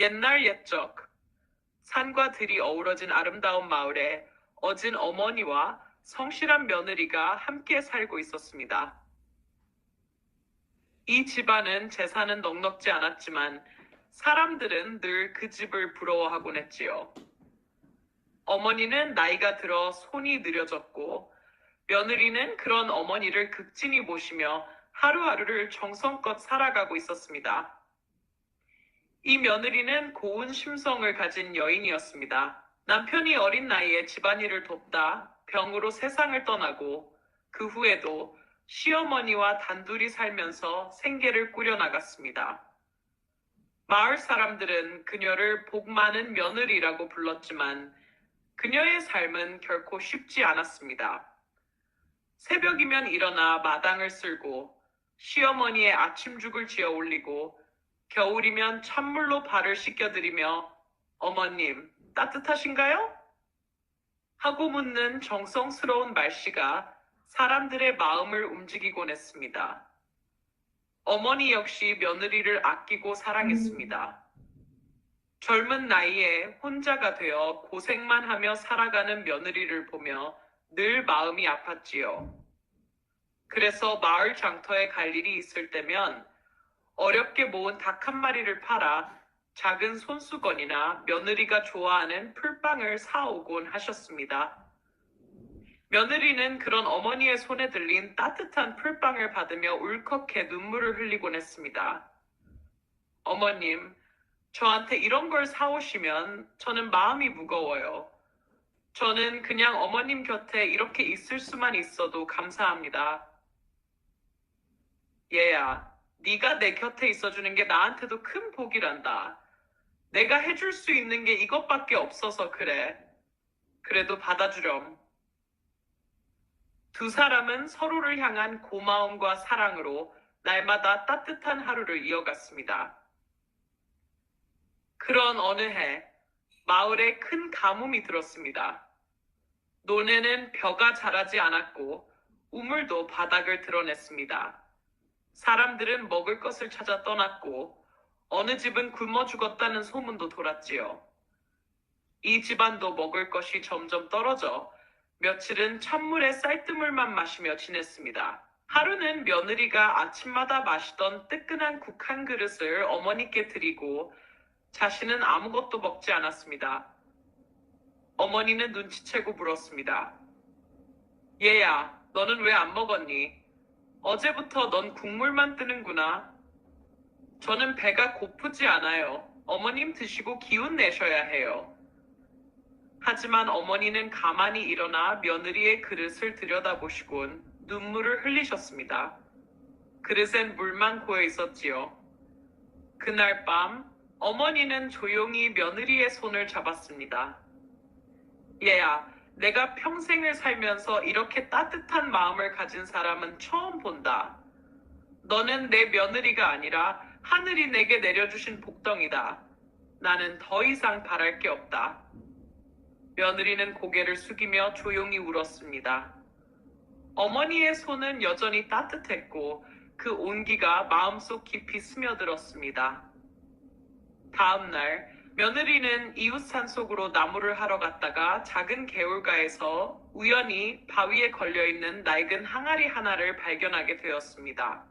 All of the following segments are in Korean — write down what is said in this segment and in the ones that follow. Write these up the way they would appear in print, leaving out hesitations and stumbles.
옛날 옛적 산과 들이 어우러진 아름다운 마을에 어진 어머니와 성실한 며느리가 함께 살고 있었습니다. 이 집안은 재산은 넉넉지 않았지만 사람들은 늘 그 집을 부러워하곤 했지요. 어머니는 나이가 들어 손이 느려졌고 며느리는 그런 어머니를 극진히 모시며 하루하루를 정성껏 살아가고 있었습니다. 이 며느리는 고운 심성을 가진 여인이었습니다. 남편이 어린 나이에 집안일을 돕다 병으로 세상을 떠나고 그 후에도 시어머니와 단둘이 살면서 생계를 꾸려나갔습니다. 마을 사람들은 그녀를 복 많은 며느리라고 불렀지만 그녀의 삶은 결코 쉽지 않았습니다. 새벽이면 일어나 마당을 쓸고 시어머니의 아침죽을 지어 올리고 겨울이면 찬물로 발을 씻겨드리며 어머님, 따뜻하신가요? 하고 묻는 정성스러운 말씨가 사람들의 마음을 움직이곤 했습니다. 어머니 역시 며느리를 아끼고 사랑했습니다. 젊은 나이에 혼자가 되어 고생만 하며 살아가는 며느리를 보며 늘 마음이 아팠지요. 그래서 마을 장터에 갈 일이 있을 때면 어렵게 모은 닭 한 마리를 팔아 작은 손수건이나 며느리가 좋아하는 풀빵을 사오곤 하셨습니다. 며느리는 그런 어머니의 손에 들린 따뜻한 풀빵을 받으며 울컥해 눈물을 흘리곤 했습니다. 어머님, 저한테 이런 걸 사오시면 저는 마음이 무거워요. 저는 그냥 어머님 곁에 이렇게 있을 수만 있어도 감사합니다. 얘야, 네가 내 곁에 있어주는 게 나한테도 큰 복이란다. 내가 해줄 수 있는 게 이것밖에 없어서 그래. 그래도 받아주렴. 두 사람은 서로를 향한 고마움과 사랑으로 날마다 따뜻한 하루를 이어갔습니다. 그런 어느 해 마을에 큰 가뭄이 들었습니다. 논에는 벼가 자라지 않았고 우물도 바닥을 드러냈습니다. 사람들은 먹을 것을 찾아 떠났고 어느 집은 굶어 죽었다는 소문도 돌았지요. 이 집안도 먹을 것이 점점 떨어져 며칠은 찬물에 쌀뜨물만 마시며 지냈습니다. 하루는 며느리가 아침마다 마시던 뜨끈한 국 한 그릇을 어머니께 드리고 자신은 아무것도 먹지 않았습니다. 어머니는 눈치채고 물었습니다. 얘야, 너는 왜 안 먹었니? 어제부터 넌 국물만 뜨는구나. 저는 배가 고프지 않아요. 어머님 드시고 기운 내셔야 해요. 하지만 어머니는 가만히 일어나 며느리의 그릇을 들여다보시곤 눈물을 흘리셨습니다. 그릇엔 물만 고여 있었지요. 그날 밤 어머니는 조용히 며느리의 손을 잡았습니다. 얘야, 내가 평생을 살면서 이렇게 따뜻한 마음을 가진 사람은 처음 본다. 너는 내 며느리가 아니라 하늘이 내게 내려주신 복덩이다. 나는 더 이상 바랄 게 없다. 며느리는 고개를 숙이며 조용히 울었습니다. 어머니의 손은 여전히 따뜻했고 그 온기가 마음속 깊이 스며들었습니다. 다음 날 며느리는 이웃 산속으로 나무를 하러 갔다가 작은 개울가에서 우연히 바위에 걸려있는 낡은 항아리 하나를 발견하게 되었습니다.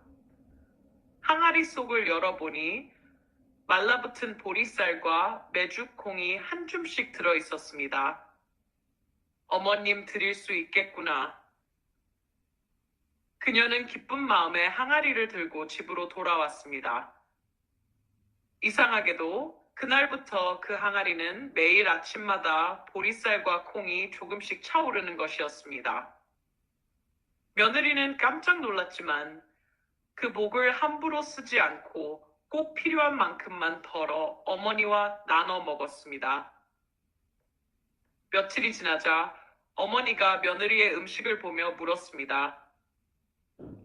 항아리 속을 열어보니 말라붙은 보리쌀과 메죽콩이 한 줌씩 들어있었습니다. 어머님 드릴 수 있겠구나. 그녀는 기쁜 마음에 항아리를 들고 집으로 돌아왔습니다. 이상하게도 그날부터 그 항아리는 매일 아침마다 보리쌀과 콩이 조금씩 차오르는 것이었습니다. 며느리는 깜짝 놀랐지만 그 목을 함부로 쓰지 않고 꼭 필요한 만큼만 덜어 어머니와 나눠 먹었습니다. 며칠이 지나자 어머니가 며느리의 음식을 보며 물었습니다.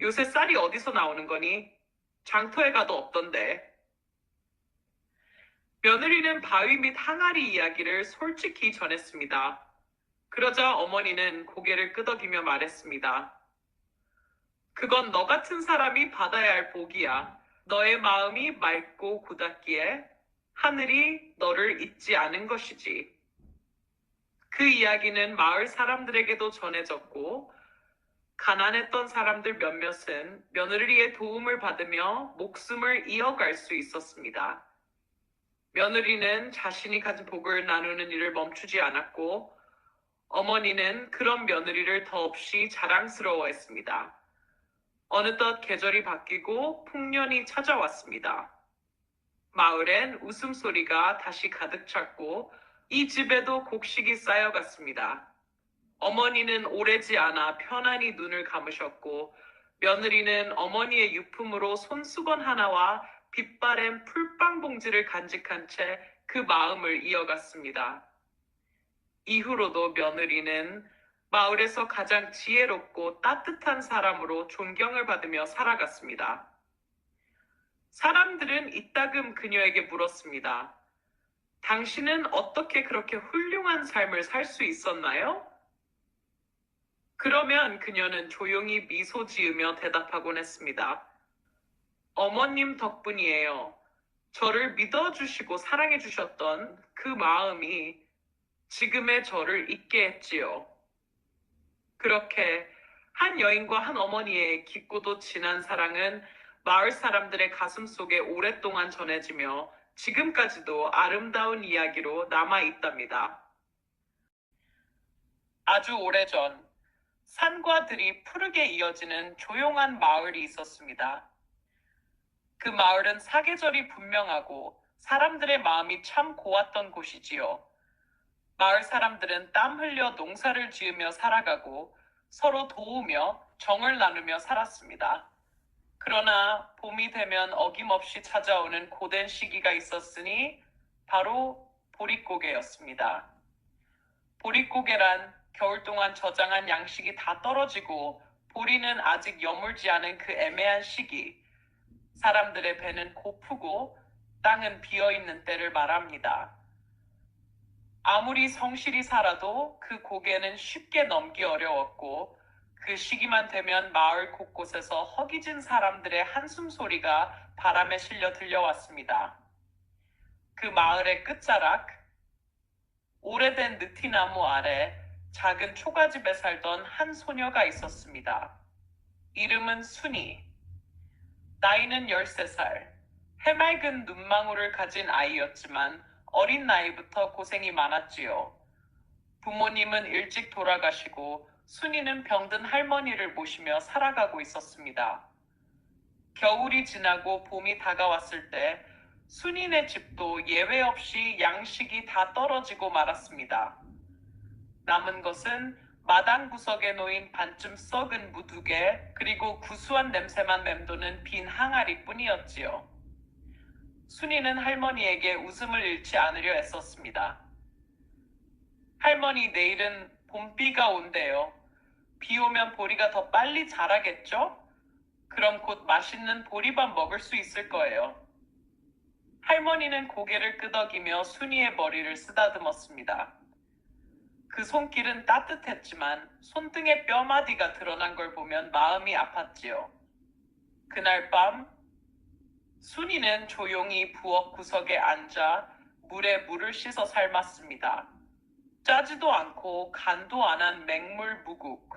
요새 쌀이 어디서 나오는 거니? 장터에 가도 없던데. 며느리는 바위 및 항아리 이야기를 솔직히 전했습니다. 그러자 어머니는 고개를 끄덕이며 말했습니다. 그건 너 같은 사람이 받아야 할 복이야. 너의 마음이 맑고 고닫기에 하늘이 너를 잊지 않은 것이지. 그 이야기는 마을 사람들에게도 전해졌고, 가난했던 사람들 몇몇은 며느리의 도움을 받으며 목숨을 이어갈 수 있었습니다. 며느리는 자신이 가진 복을 나누는 일을 멈추지 않았고, 어머니는 그런 며느리를 더없이 자랑스러워했습니다. 어느덧 계절이 바뀌고 풍년이 찾아왔습니다. 마을엔 웃음소리가 다시 가득 찼고 이 집에도 곡식이 쌓여갔습니다. 어머니는 오래지 않아 편안히 눈을 감으셨고 며느리는 어머니의 유품으로 손수건 하나와 빛바랜 풀빵 봉지를 간직한 채 그 마음을 이어갔습니다. 이후로도 며느리는 마을에서 가장 지혜롭고 따뜻한 사람으로 존경을 받으며 살아갔습니다. 사람들은 이따금 그녀에게 물었습니다. 당신은 어떻게 그렇게 훌륭한 삶을 살 수 있었나요? 그러면 그녀는 조용히 미소 지으며 대답하곤 했습니다. 어머님 덕분이에요. 저를 믿어주시고 사랑해주셨던 그 마음이 지금의 저를 있게 했지요. 그렇게 한 여인과 한 어머니의 깊고도 진한 사랑은 마을 사람들의 가슴 속에 오랫동안 전해지며 지금까지도 아름다운 이야기로 남아 있답니다. 아주 오래전 산과 들이 푸르게 이어지는 조용한 마을이 있었습니다. 그 마을은 사계절이 분명하고 사람들의 마음이 참 고왔던 곳이지요. 마을 사람들은 땀 흘려 농사를 지으며 살아가고 서로 도우며 정을 나누며 살았습니다. 그러나 봄이 되면 어김없이 찾아오는 고된 시기가 있었으니 바로 보릿고개였습니다. 보릿고개란 겨울 동안 저장한 양식이 다 떨어지고 보리는 아직 여물지 않은 그 애매한 시기, 사람들의 배는 고프고 땅은 비어있는 때를 말합니다. 아무리 성실히 살아도 그 고개는 쉽게 넘기 어려웠고 그 시기만 되면 마을 곳곳에서 허기진 사람들의 한숨 소리가 바람에 실려 들려왔습니다. 그 마을의 끝자락, 오래된 느티나무 아래 작은 초가집에 살던 한 소녀가 있었습니다. 이름은 순이. 나이는 13살. 해맑은 눈망울을 가진 아이였지만 어린 나이부터 고생이 많았지요. 부모님은 일찍 돌아가시고 순이는 병든 할머니를 모시며 살아가고 있었습니다. 겨울이 지나고 봄이 다가왔을 때 순이네 집도 예외 없이 양식이 다 떨어지고 말았습니다. 남은 것은 마당 구석에 놓인 반쯤 썩은 무두개 그리고 구수한 냄새만 맴도는 빈 항아리 뿐이었지요. 순이는 할머니에게 웃음을 잃지 않으려 애썼습니다. 할머니, 내일은 봄비가 온대요. 비 오면 보리가 더 빨리 자라겠죠? 그럼 곧 맛있는 보리밥 먹을 수 있을 거예요. 할머니는 고개를 끄덕이며 순이의 머리를 쓰다듬었습니다. 그 손길은 따뜻했지만 손등에 뼈마디가 드러난 걸 보면 마음이 아팠지요. 그날 밤 순이는 조용히 부엌 구석에 앉아 물에 물을 씻어 삶았습니다. 짜지도 않고 간도 안 한 맹물 무국.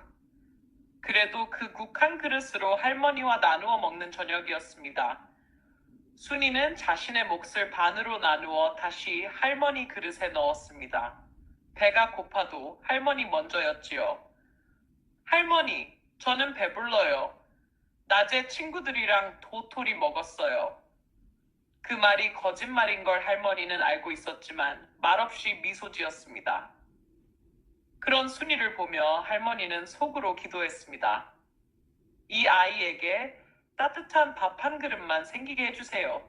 그래도 그 국 한 그릇으로 할머니와 나누어 먹는 저녁이었습니다. 순이는 자신의 몫을 반으로 나누어 다시 할머니 그릇에 넣었습니다. 배가 고파도 할머니 먼저였지요. 할머니, 저는 배불러요. 낮에 친구들이랑 도토리 먹었어요. 그 말이 거짓말인 걸 할머니는 알고 있었지만 말없이 미소 지었습니다. 그런 순이를 보며 할머니는 속으로 기도했습니다. 이 아이에게 따뜻한 밥 한 그릇만 생기게 해주세요.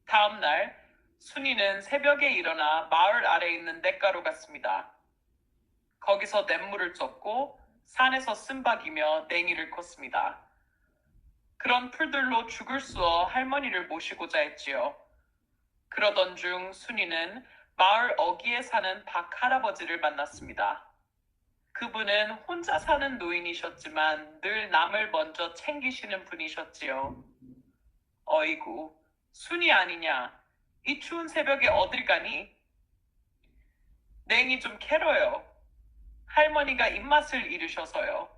다음 날 순이는 새벽에 일어나 마을 아래에 있는 냇가로 갔습니다. 거기서 냇물을 쫓고 산에서 쓴박이며 냉이를 컸습니다. 그런 풀들로 죽을 쑤어 할머니를 모시고자 했지요. 그러던 중 순이는 마을 어귀에 사는 박 할아버지를 만났습니다. 그분은 혼자 사는 노인이셨지만 늘 남을 먼저 챙기시는 분이셨지요. 어이구, 순이 아니냐? 이 추운 새벽에 어딜 가니? 냉이 좀 캐러요. 할머니가 입맛을 잃으셔서요.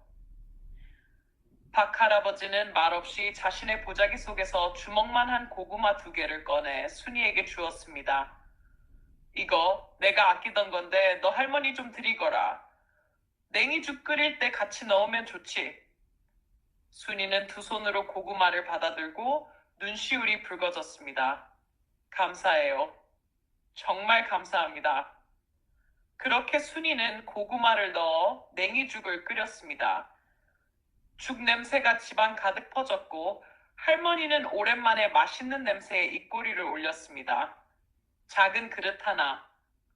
박 할아버지는 말없이 자신의 보자기 속에서 주먹만 한 고구마 2개를 꺼내 순이에게 주었습니다. 이거 내가 아끼던 건데 너 할머니 좀 드리거라. 냉이죽 끓일 때 같이 넣으면 좋지. 순이는 2손으로 고구마를 받아들고 눈시울이 붉어졌습니다. 감사해요. 정말 감사합니다. 그렇게 순이는 고구마를 넣어 냉이죽을 끓였습니다. 죽 냄새가 집안 가득 퍼졌고 할머니는 오랜만에 맛있는 냄새에 입꼬리를 올렸습니다. 작은 그릇 하나.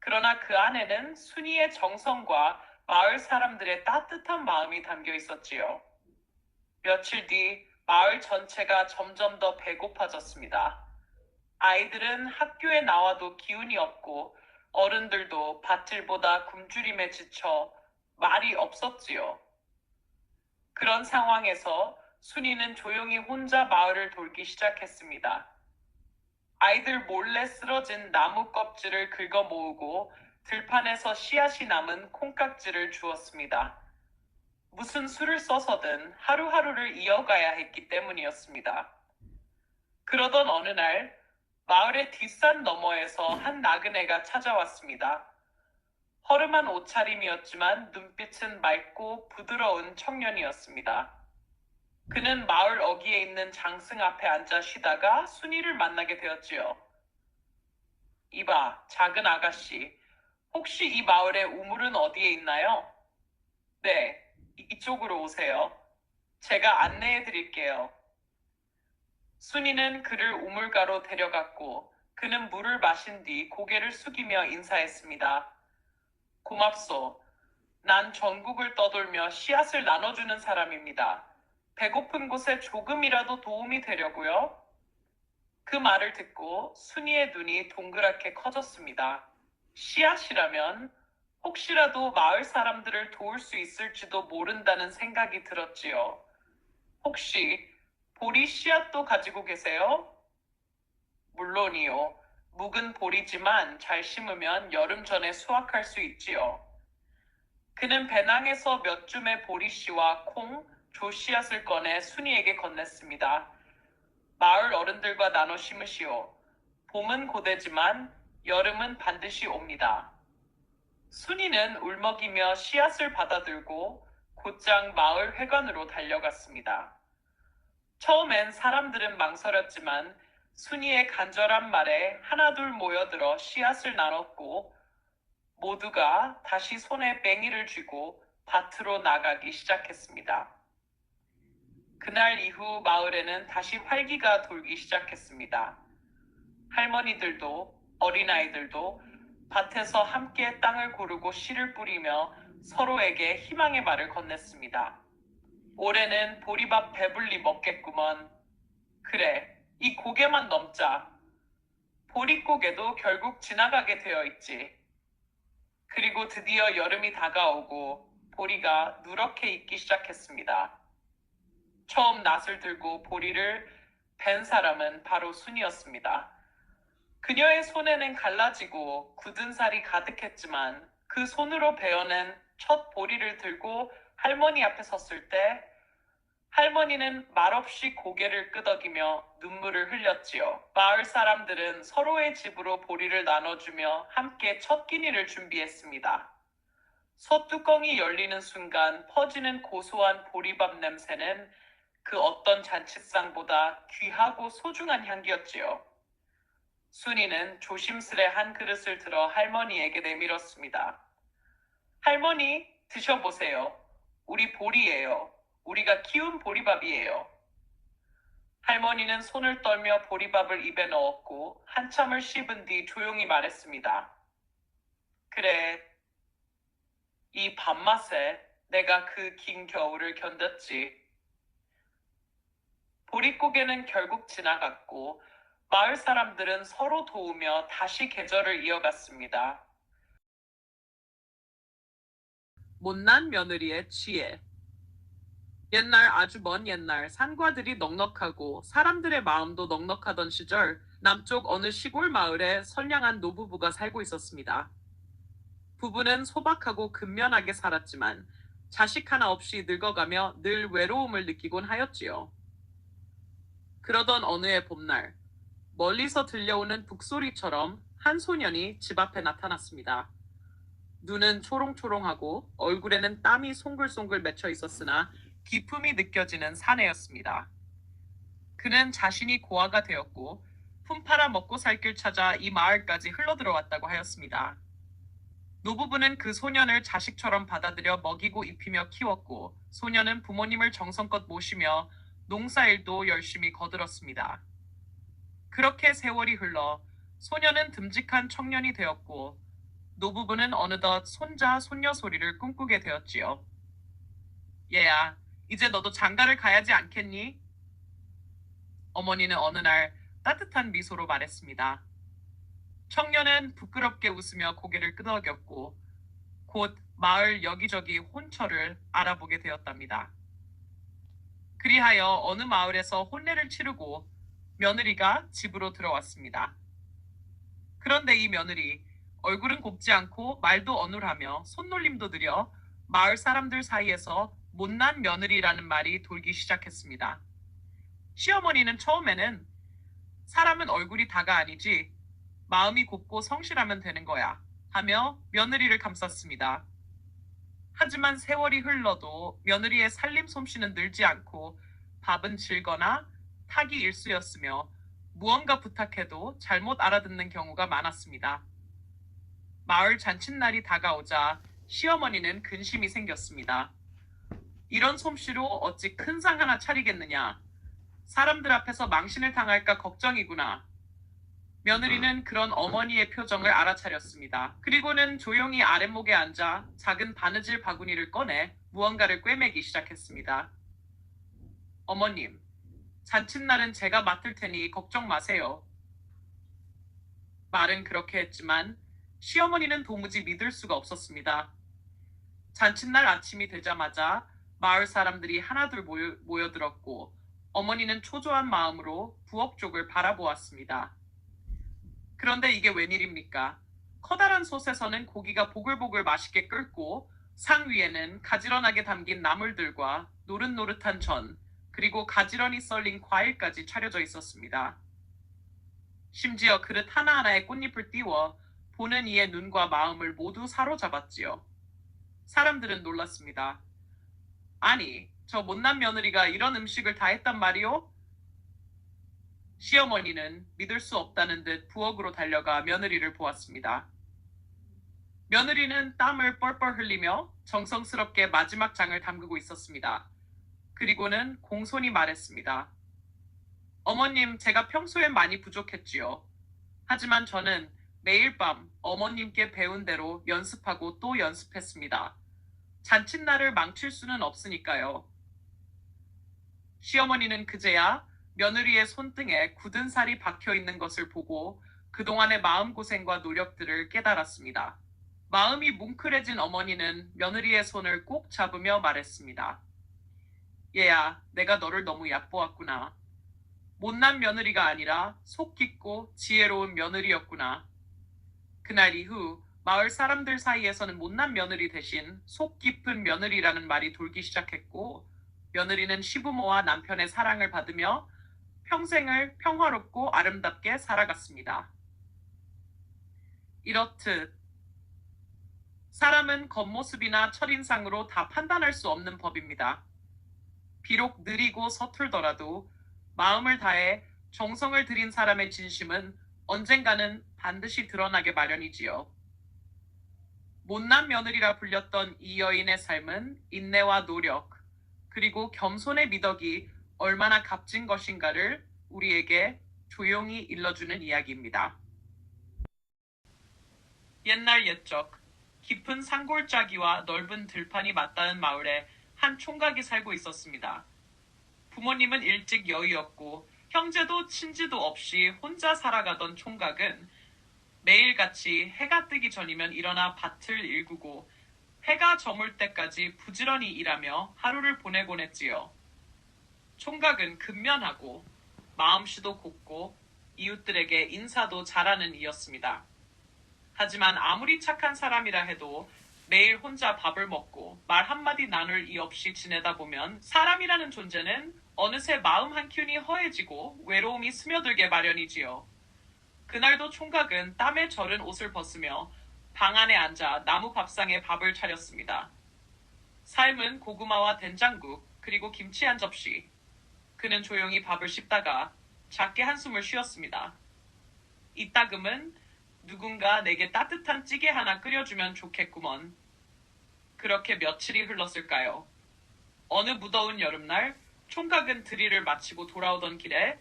그러나 그 안에는 순이의 정성과 마을 사람들의 따뜻한 마음이 담겨 있었지요. 며칠 뒤 마을 전체가 점점 더 배고파졌습니다. 아이들은 학교에 나와도 기운이 없고 어른들도 밭일보다 굶주림에 지쳐 말이 없었지요. 그런 상황에서 순이는 조용히 혼자 마을을 돌기 시작했습니다. 아이들 몰래 쓰러진 나무 껍질을 긁어 모으고 들판에서 씨앗이 남은 콩깍지를 주었습니다. 무슨 수를 써서든 하루하루를 이어가야 했기 때문이었습니다. 그러던 어느 날 마을의 뒷산 너머에서 한 나그네가 찾아왔습니다. 허름한 옷차림이었지만 눈빛은 맑고 부드러운 청년이었습니다. 그는 마을 어귀에 있는 장승 앞에 앉아 쉬다가 순이를 만나게 되었지요. 이봐, 작은 아가씨. 혹시 이 마을의 우물은 어디에 있나요? 네, 이쪽으로 오세요. 제가 안내해 드릴게요. 순이는 그를 우물가로 데려갔고 그는 물을 마신 뒤 고개를 숙이며 인사했습니다. 고맙소. 난 전국을 떠돌며 씨앗을 나눠주는 사람입니다. 배고픈 곳에 조금이라도 도움이 되려고요. 그 말을 듣고 순이의 눈이 동그랗게 커졌습니다. 씨앗이라면 혹시라도 마을 사람들을 도울 수 있을지도 모른다는 생각이 들었지요. 혹시 보리 씨앗도 가지고 계세요? 물론이요. 묵은 보리지만 잘 심으면 여름 전에 수확할 수 있지요. 그는 배낭에서 몇 줌의 보리씨와 콩, 조씨앗을 꺼내 순이에게 건넸습니다. 마을 어른들과 나눠 심으시오. 봄은 고되지만 여름은 반드시 옵니다. 순이는 울먹이며 씨앗을 받아들고 곧장 마을 회관으로 달려갔습니다. 처음엔 사람들은 망설였지만 순이의 간절한 말에 하나둘 모여들어 씨앗을 나눴고 모두가 다시 손에 뱅이를 쥐고 밭으로 나가기 시작했습니다. 그날 이후 마을에는 다시 활기가 돌기 시작했습니다. 할머니들도 어린아이들도 밭에서 함께 땅을 고르고 씨를 뿌리며 서로에게 희망의 말을 건넸습니다. 올해는 보리밥 배불리 먹겠구먼. 그래, 이 고개만 넘자. 보릿고개도 결국 지나가게 되어 있지. 그리고 드디어 여름이 다가오고 보리가 누렇게 익기 시작했습니다. 처음 낫을 들고 보리를 벤 사람은 바로 순이었습니다. 그녀의 손에는 갈라지고 굳은 살이 가득했지만 그 손으로 베어낸 첫 보리를 들고 할머니 앞에 섰을 때 할머니는 말없이 고개를 끄덕이며 눈물을 흘렸지요. 마을 사람들은 서로의 집으로 보리를 나눠주며 함께 첫 끼니를 준비했습니다. 솥뚜껑이 열리는 순간 퍼지는 고소한 보리밥 냄새는 그 어떤 잔치상보다 귀하고 소중한 향기였지요. 순이는 조심스레 한 그릇을 들어 할머니에게 내밀었습니다. 할머니, 드셔보세요. 우리 보리예요. 우리가 키운 보리밥이에요. 할머니는 손을 떨며 보리밥을 입에 넣었고 한참을 씹은 뒤 조용히 말했습니다. 그래, 이 밥맛에 내가 그 긴 겨울을 견뎠지. 보릿고개는 결국 지나갔고 마을 사람들은 서로 도우며 다시 계절을 이어갔습니다. 못난 며느리의 지혜. 옛날 아주 먼 옛날 산과들이 넉넉하고 사람들의 마음도 넉넉하던 시절 남쪽 어느 시골 마을에 선량한 노부부가 살고 있었습니다. 부부는 소박하고 근면하게 살았지만 자식 하나 없이 늙어가며 늘 외로움을 느끼곤 하였지요. 그러던 어느 해 봄날, 멀리서 들려오는 북소리처럼 한 소년이 집 앞에 나타났습니다. 눈은 초롱초롱하고 얼굴에는 땀이 송글송글 맺혀 있었으나 기품이 느껴지는 사내였습니다. 그는 자신이 고아가 되었고 품팔아 먹고 살 길 찾아 이 마을까지 흘러들어왔다고 하였습니다. 노부부는 그 소년을 자식처럼 받아들여 먹이고 입히며 키웠고 소년은 부모님을 정성껏 모시며 농사일도 열심히 거들었습니다. 그렇게 세월이 흘러 소년은 듬직한 청년이 되었고 노부부는 어느덧 손자, 손녀 소리를 꿈꾸게 되었지요. 얘야, 이제 너도 장가를 가야지 않겠니? 어머니는 어느 날 따뜻한 미소로 말했습니다. 청년은 부끄럽게 웃으며 고개를 끄덕였고 곧 마을 여기저기 혼처를 알아보게 되었답니다. 그리하여 어느 마을에서 혼례를 치르고 며느리가 집으로 들어왔습니다. 그런데 이 며느리 얼굴은 곱지 않고 말도 어눌하며 손놀림도 느려 마을 사람들 사이에서 못난 며느리라는 말이 돌기 시작했습니다. 시어머니는 처음에는 사람은 얼굴이 다가 아니지 마음이 곱고 성실하면 되는 거야 하며 며느리를 감쌌습니다. 하지만 세월이 흘러도 며느리의 살림 솜씨는 늘지 않고 밥은 질거나 탁이 일수였으며 무언가 부탁해도 잘못 알아듣는 경우가 많았습니다. 마을 잔칫날이 다가오자 시어머니는 근심이 생겼습니다. 이런 솜씨로 어찌 큰 상 하나 차리겠느냐. 사람들 앞에서 망신을 당할까 걱정이구나. 며느리는 그런 어머니의 표정을 알아차렸습니다. 그리고는 조용히 아랫목에 앉아 작은 바느질 바구니를 꺼내 무언가를 꿰매기 시작했습니다. 어머님, 잔칫날은 제가 맡을 테니 걱정 마세요. 말은 그렇게 했지만 시어머니는 도무지 믿을 수가 없었습니다. 잔칫날 아침이 되자마자 마을 사람들이 하나둘 모여들었고 어머니는 초조한 마음으로 부엌 쪽을 바라보았습니다. 그런데 이게 웬일입니까? 커다란 솥에서는 고기가 보글보글 맛있게 끓고 상 위에는 가지런하게 담긴 나물들과 노릇노릇한 전, 그리고 가지런히 썰린 과일까지 차려져 있었습니다. 심지어 그릇 하나하나에 꽃잎을 띄워 보는 이의 눈과 마음을 모두 사로잡았지요. 사람들은 놀랐습니다. 아니, 저 못난 며느리가 이런 음식을 다 했단 말이오? 시어머니는 믿을 수 없다는 듯 부엌으로 달려가 며느리를 보았습니다. 며느리는 땀을 뻘뻘 흘리며 정성스럽게 마지막 장을 담그고 있었습니다. 그리고는 공손히 말했습니다. 어머님, 제가 평소엔 많이 부족했지요. 하지만 저는 매일 밤 어머님께 배운 대로 연습하고 또 연습했습니다. 잔칫날을 망칠 수는 없으니까요. 시어머니는 그제야 며느리의 손등에 굳은 살이 박혀 있는 것을 보고 그동안의 마음고생과 노력들을 깨달았습니다. 마음이 뭉클해진 어머니는 며느리의 손을 꼭 잡으며 말했습니다. 얘야, 내가 너를 너무 얕보았구나. 못난 며느리가 아니라 속 깊고 지혜로운 며느리였구나. 그날 이후 마을 사람들 사이에서는 못난 며느리 대신 속 깊은 며느리라는 말이 돌기 시작했고 며느리는 시부모와 남편의 사랑을 받으며 평생을 평화롭고 아름답게 살아갔습니다. 이렇듯 사람은 겉모습이나 첫인상으로 다 판단할 수 없는 법입니다. 비록 느리고 서툴더라도 마음을 다해 정성을 들인 사람의 진심은 언젠가는 반드시 드러나게 마련이지요. 못난 며느리라 불렸던 이 여인의 삶은 인내와 노력, 그리고 겸손의 미덕이 얼마나 값진 것인가를 우리에게 조용히 일러주는 이야기입니다. 옛날 옛적 깊은 산골짜기와 넓은 들판이 맞닿은 마을에 한 총각이 살고 있었습니다. 부모님은 일찍 여의었고 형제도 친지도 없이 혼자 살아가던 총각은 매일같이 해가 뜨기 전이면 일어나 밭을 일구고 해가 저물 때까지 부지런히 일하며 하루를 보내곤 했지요. 총각은 근면하고 마음씨도 곱고 이웃들에게 인사도 잘하는 이였습니다. 하지만 아무리 착한 사람이라 해도 매일 혼자 밥을 먹고 말 한마디 나눌 이 없이 지내다 보면 사람이라는 존재는 어느새 마음 한켠이 허해지고 외로움이 스며들게 마련이지요. 그날도 총각은 땀에 절은 옷을 벗으며 방 안에 앉아 나무 밥상에 밥을 차렸습니다. 삶은 고구마와 된장국 그리고 김치 한 접시. 그는 조용히 밥을 씹다가 작게 한숨을 쉬었습니다. 이따금은 누군가 내게 따뜻한 찌개 하나 끓여주면 좋겠구먼. 그렇게 며칠이 흘렀을까요? 어느 무더운 여름날 총각은 드릴을 마치고 돌아오던 길에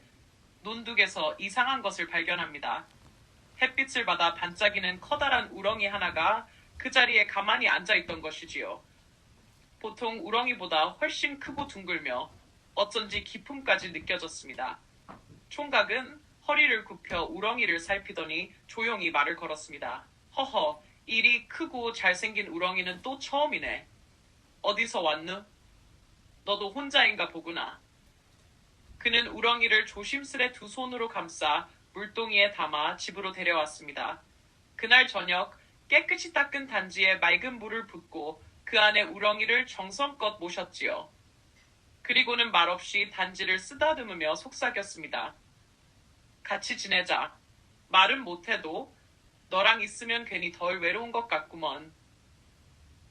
논둑에서 이상한 것을 발견합니다. 햇빛을 받아 반짝이는 커다란 우렁이 하나가 그 자리에 가만히 앉아있던 것이지요. 보통 우렁이보다 훨씬 크고 둥글며 어쩐지 기품까지 느껴졌습니다. 총각은 허리를 굽혀 우렁이를 살피더니 조용히 말을 걸었습니다. 허허, 이리 크고 잘생긴 우렁이는 또 처음이네. 어디서 왔누? 너도 혼자인가 보구나. 그는 우렁이를 조심스레 두 손으로 감싸 물동이에 담아 집으로 데려왔습니다. 그날 저녁 깨끗이 닦은 단지에 맑은 물을 붓고 그 안에 우렁이를 정성껏 모셨지요. 그리고는 말없이 단지를 쓰다듬으며 속삭였습니다. 같이 지내자. 말은 못해도 너랑 있으면 괜히 덜 외로운 것 같구먼.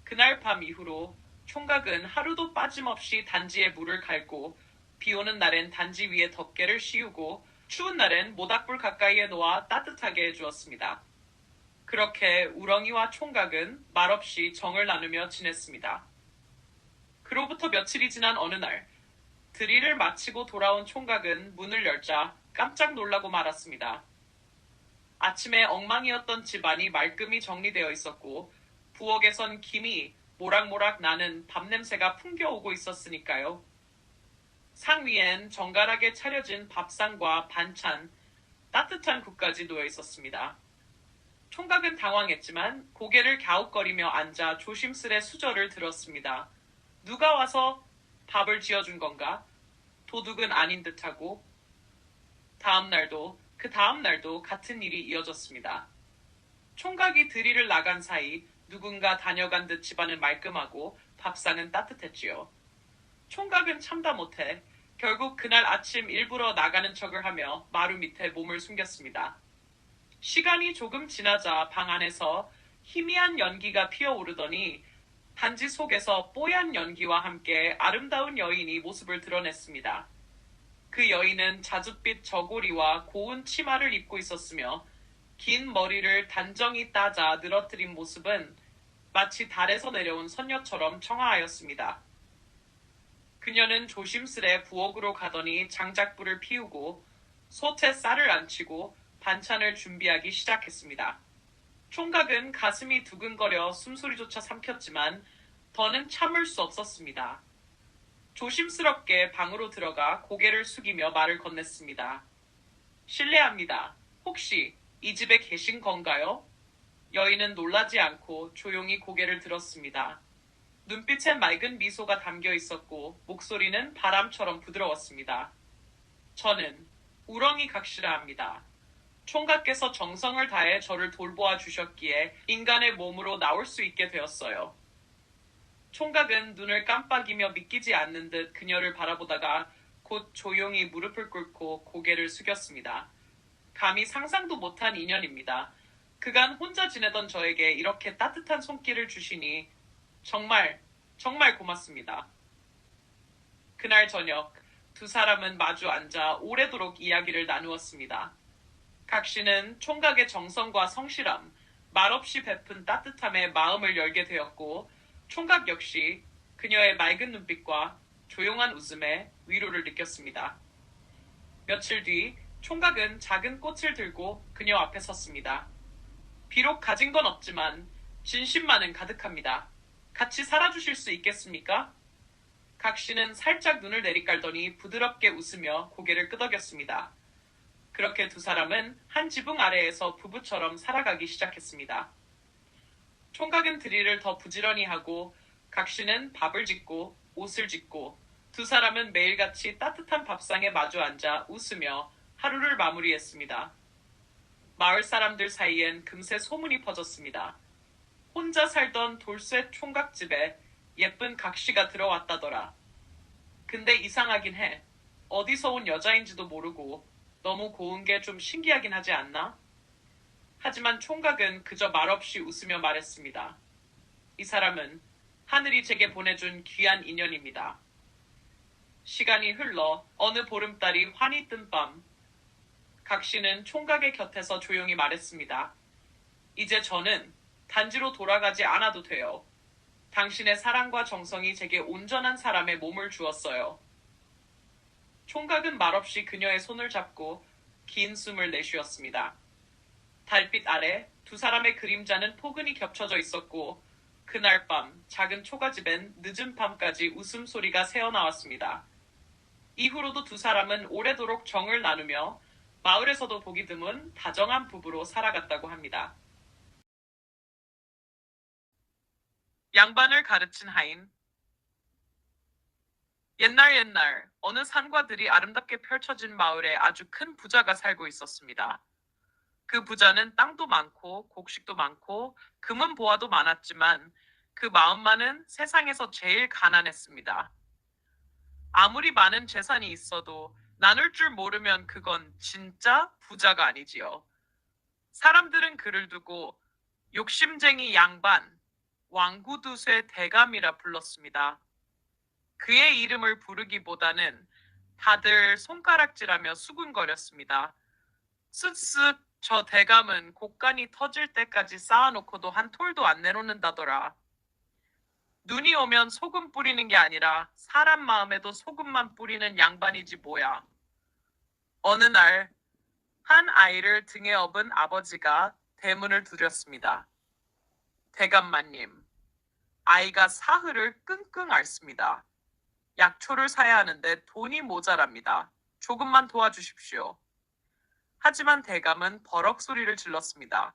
그날 밤 이후로 총각은 하루도 빠짐없이 단지에 물을 갈고 비 오는 날엔 단지 위에 덮개를 씌우고 추운 날엔 모닥불 가까이에 놓아 따뜻하게 해주었습니다. 그렇게 우렁이와 총각은 말없이 정을 나누며 지냈습니다. 그로부터 며칠이 지난 어느 날 드릴을 마치고 돌아온 총각은 문을 열자 깜짝 놀라고 말았습니다. 아침에 엉망이었던 집안이 말끔히 정리되어 있었고 부엌에선 김이 모락모락 나는 밥냄새가 풍겨오고 있었으니까요. 상 위엔 정갈하게 차려진 밥상과 반찬, 따뜻한 국까지 놓여 있었습니다. 총각은 당황했지만 고개를 갸웃거리며 앉아 조심스레 수저를 들었습니다. 누가 와서 밥을 지어준 건가? 도둑은 아닌 듯하고 그 다음 날도 같은 일이 이어졌습니다. 총각이 드릴을 나간 사이 누군가 다녀간 듯 집안은 말끔하고 밥상은 따뜻했지요. 총각은 참다 못해 결국 그날 아침 일부러 나가는 척을 하며 마루 밑에 몸을 숨겼습니다. 시간이 조금 지나자 방 안에서 희미한 연기가 피어오르더니 단지 속에서 뽀얀 연기와 함께 아름다운 여인이 모습을 드러냈습니다. 그 여인은 자줏빛 저고리와 고운 치마를 입고 있었으며 긴 머리를 단정히 따자 늘어뜨린 모습은 마치 달에서 내려온 선녀처럼 청아하였습니다. 그녀는 조심스레 부엌으로 가더니 장작불을 피우고 솥에 쌀을 안치고 반찬을 준비하기 시작했습니다. 총각은 가슴이 두근거려 숨소리조차 삼켰지만 더는 참을 수 없었습니다. 조심스럽게 방으로 들어가 고개를 숙이며 말을 건넸습니다. 실례합니다. 혹시 이 집에 계신 건가요? 여인은 놀라지 않고 조용히 고개를 들었습니다. 눈빛엔 맑은 미소가 담겨 있었고 목소리는 바람처럼 부드러웠습니다. 저는 우렁이 각시라 합니다. 총각께서 정성을 다해 저를 돌보아 주셨기에 인간의 몸으로 나올 수 있게 되었어요. 총각은 눈을 깜빡이며 믿기지 않는 듯 그녀를 바라보다가 곧 조용히 무릎을 꿇고 고개를 숙였습니다. 감히 상상도 못한 인연입니다. 그간 혼자 지내던 저에게 이렇게 따뜻한 손길을 주시니 정말 고맙습니다. 그날 저녁 두 사람은 마주 앉아 오래도록 이야기를 나누었습니다. 각시는 총각의 정성과 성실함, 말없이 베푼 따뜻함에 마음을 열게 되었고 총각 역시 그녀의 맑은 눈빛과 조용한 웃음에 위로를 느꼈습니다. 며칠 뒤 총각은 작은 꽃을 들고 그녀 앞에 섰습니다. 비록 가진 건 없지만 진심만은 가득합니다. 같이 살아주실 수 있겠습니까? 각시는 살짝 눈을 내리깔더니 부드럽게 웃으며 고개를 끄덕였습니다. 그렇게 두 사람은 한 지붕 아래에서 부부처럼 살아가기 시작했습니다. 총각은 드릴을 더 부지런히 하고 각시는 밥을 짓고 옷을 짓고 두 사람은 매일같이 따뜻한 밥상에 마주 앉아 웃으며 하루를 마무리했습니다. 마을 사람들 사이엔 금세 소문이 퍼졌습니다. 혼자 살던 돌쇠 총각집에 예쁜 각시가 들어왔다더라. 근데 이상하긴 해. 어디서 온 여자인지도 모르고 너무 고운 게 좀 신기하긴 하지 않나? 하지만 총각은 그저 말없이 웃으며 말했습니다. 이 사람은 하늘이 제게 보내준 귀한 인연입니다. 시간이 흘러 어느 보름달이 환히 뜬 밤, 각시는 총각의 곁에서 조용히 말했습니다. 이제 저는 단지로 돌아가지 않아도 돼요. 당신의 사랑과 정성이 제게 온전한 사람의 몸을 주었어요. 총각은 말없이 그녀의 손을 잡고 긴 숨을 내쉬었습니다. 달빛 아래 두 사람의 그림자는 포근히 겹쳐져 있었고 그날 밤 작은 초가집엔 늦은 밤까지 웃음소리가 새어나왔습니다. 이후로도 두 사람은 오래도록 정을 나누며 마을에서도 보기 드문 다정한 부부로 살아갔다고 합니다. 양반을 가르친 하인. 옛날 어느 산과 들이 아름답게 펼쳐진 마을에 아주 큰 부자가 살고 있었습니다. 그 부자는 땅도 많고 곡식도 많고 금은 보화도 많았지만 그 마음만은 세상에서 제일 가난했습니다. 아무리 많은 재산이 있어도 나눌 줄 모르면 그건 진짜 부자가 아니지요. 사람들은 그를 두고 욕심쟁이 양반, 왕구두쇠 대감이라 불렀습니다. 그의 이름을 부르기보다는 다들 손가락질하며 수군거렸습니다. 쓱쓱 저 대감은 곡간이 터질 때까지 쌓아놓고도 한 톨도 안 내놓는다더라. 눈이 오면 소금 뿌리는 게 아니라 사람 마음에도 소금만 뿌리는 양반이지 뭐야. 어느 날 한 아이를 등에 업은 아버지가 대문을 두드렸습니다. 대감마님, 아이가 사흘을 끙끙 앓습니다. 약초를 사야 하는데 돈이 모자랍니다. 조금만 도와주십시오. 하지만 대감은 버럭 소리를 질렀습니다.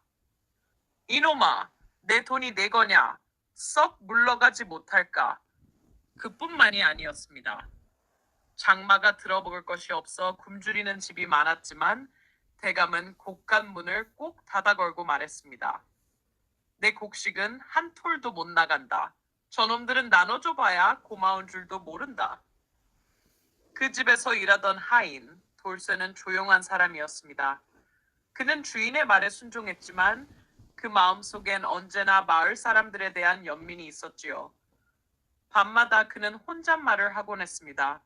이놈아, 내 돈이 내 거냐? 썩 물러가지 못할까? 그뿐만이 아니었습니다. 장마가 들어먹을 것이 없어 굶주리는 집이 많았지만 대감은 곡간 문을 꼭 닫아 걸고 말했습니다. 내 곡식은 한 톨도 못 나간다. 저놈들은 나눠줘봐야 고마운 줄도 모른다. 그 집에서 일하던 하인, 돌쇠는 조용한 사람이었습니다. 그는 주인의 말에 순종했지만 그 마음속엔 언제나 마을 사람들에 대한 연민이 있었지요. 밤마다 그는 혼잣말을 하곤 했습니다.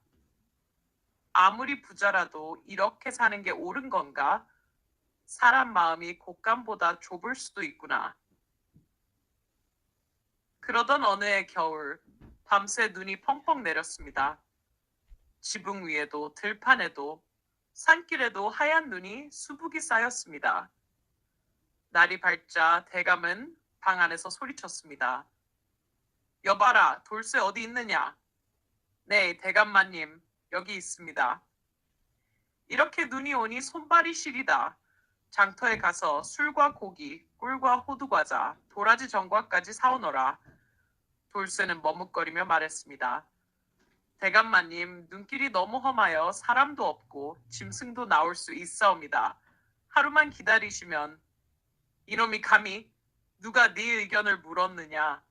아무리 부자라도 이렇게 사는 게 옳은 건가? 사람 마음이 곡간보다 좁을 수도 있구나. 그러던 어느 해 겨울, 밤새 눈이 펑펑 내렸습니다. 지붕 위에도 들판에도 산길에도 하얀 눈이 수북이 쌓였습니다. 날이 밝자 대감은 방 안에서 소리쳤습니다. 여봐라, 돌쇠 어디 있느냐? 네, 대감마님, 여기 있습니다. 이렇게 눈이 오니 손발이 시리다. 장터에 가서 술과 고기, 꿀과 호두과자, 도라지 전과까지 사오너라. 돌쇠는 머뭇거리며 말했습니다. 대감마님, 눈길이 너무 험하여 사람도 없고 짐승도 나올 수 있사옵니다. 하루만 기다리시면. 이놈이 감히 누가 네 의견을 물었느냐.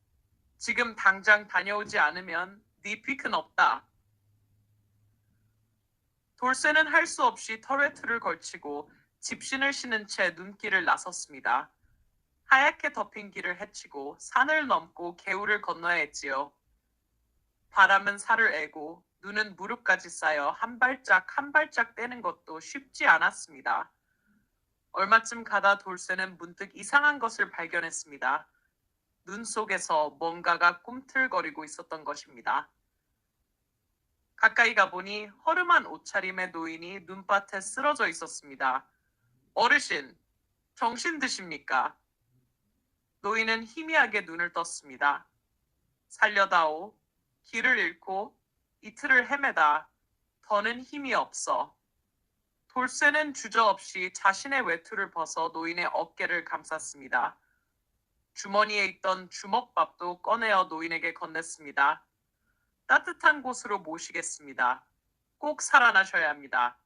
지금 당장 다녀오지 않으면 네 픽은 없다. 돌쇠는 할 수 없이 털외투를 걸치고 집신을 신은 채 눈길을 나섰습니다. 하얗게 덮인 길을 헤치고 산을 넘고 개울을 건너야 했지요. 바람은 살을 애고 눈은 무릎까지 쌓여 한 발짝 한 발짝 떼는 것도 쉽지 않았습니다. 얼마쯤 가다 돌쇠는 문득 이상한 것을 발견했습니다. 눈 속에서 뭔가가 꿈틀거리고 있었던 것입니다. 가까이 가보니 허름한 옷차림의 노인이 눈밭에 쓰러져 있었습니다. 어르신, 정신 드십니까? 노인은 희미하게 눈을 떴습니다. 살려다오. 길을 잃고 이틀을 헤매다 더는 힘이 없어. 돌쇠는 주저없이 자신의 외투를 벗어 노인의 어깨를 감쌌습니다. 주머니에 있던 주먹밥도 꺼내어 노인에게 건넸습니다. 따뜻한 곳으로 모시겠습니다. 꼭 살아나셔야 합니다.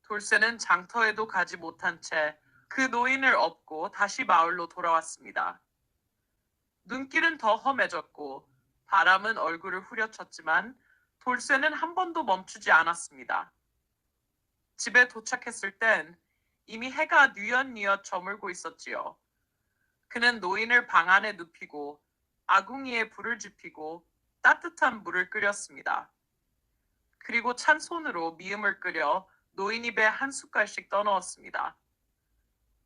돌쇠는 장터에도 가지 못한 채 그 노인을 업고 다시 마을로 돌아왔습니다. 눈길은 더 험해졌고 바람은 얼굴을 후려쳤지만 돌쇠는 한 번도 멈추지 않았습니다. 집에 도착했을 땐 이미 해가 뉘엿뉘엿 저물고 있었지요. 그는 노인을 방 안에 눕히고 아궁이에 불을 지피고 따뜻한 물을 끓였습니다. 그리고 찬 손으로 미음을 끓여 노인 입에 한 숟갈씩 떠넣었습니다.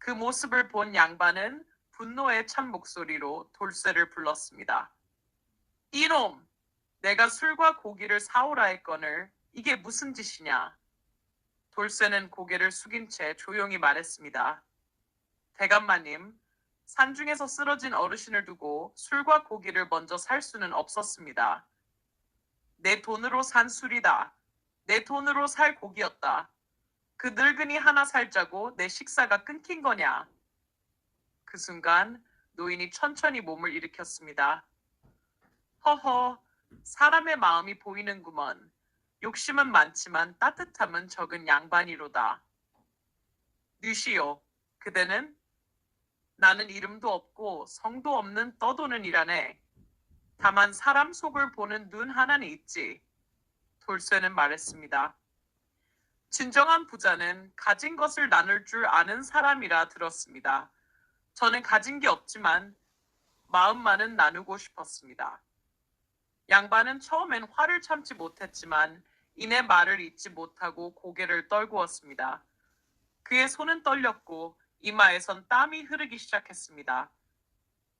그 모습을 본 양반은 분노에 찬 목소리로 돌쇠를 불렀습니다. 이놈! 내가 술과 고기를 사오라 했거늘 이게 무슨 짓이냐? 돌쇠는 고개를 숙인 채 조용히 말했습니다. 대감마님, 산중에서 쓰러진 어르신을 두고 술과 고기를 먼저 살 수는 없었습니다. 내 돈으로 산 술이다. 내 돈으로 살 고기였다. 그 늙은이 하나 살자고 내 식사가 끊긴 거냐? 그 순간 노인이 천천히 몸을 일으켰습니다. 허허, 사람의 마음이 보이는구먼. 욕심은 많지만 따뜻함은 적은 양반이로다. 느시오, 그대는? 나는 이름도 없고 성도 없는 떠도는 이라네. 다만 사람 속을 보는 눈 하나는 있지. 돌쇠는 말했습니다. 진정한 부자는 가진 것을 나눌 줄 아는 사람이라 들었습니다. 저는 가진 게 없지만 마음만은 나누고 싶었습니다. 양반은 처음엔 화를 참지 못했지만 이내 말을 잇지 못하고 고개를 떨구었습니다. 그의 손은 떨렸고 이마에선 땀이 흐르기 시작했습니다.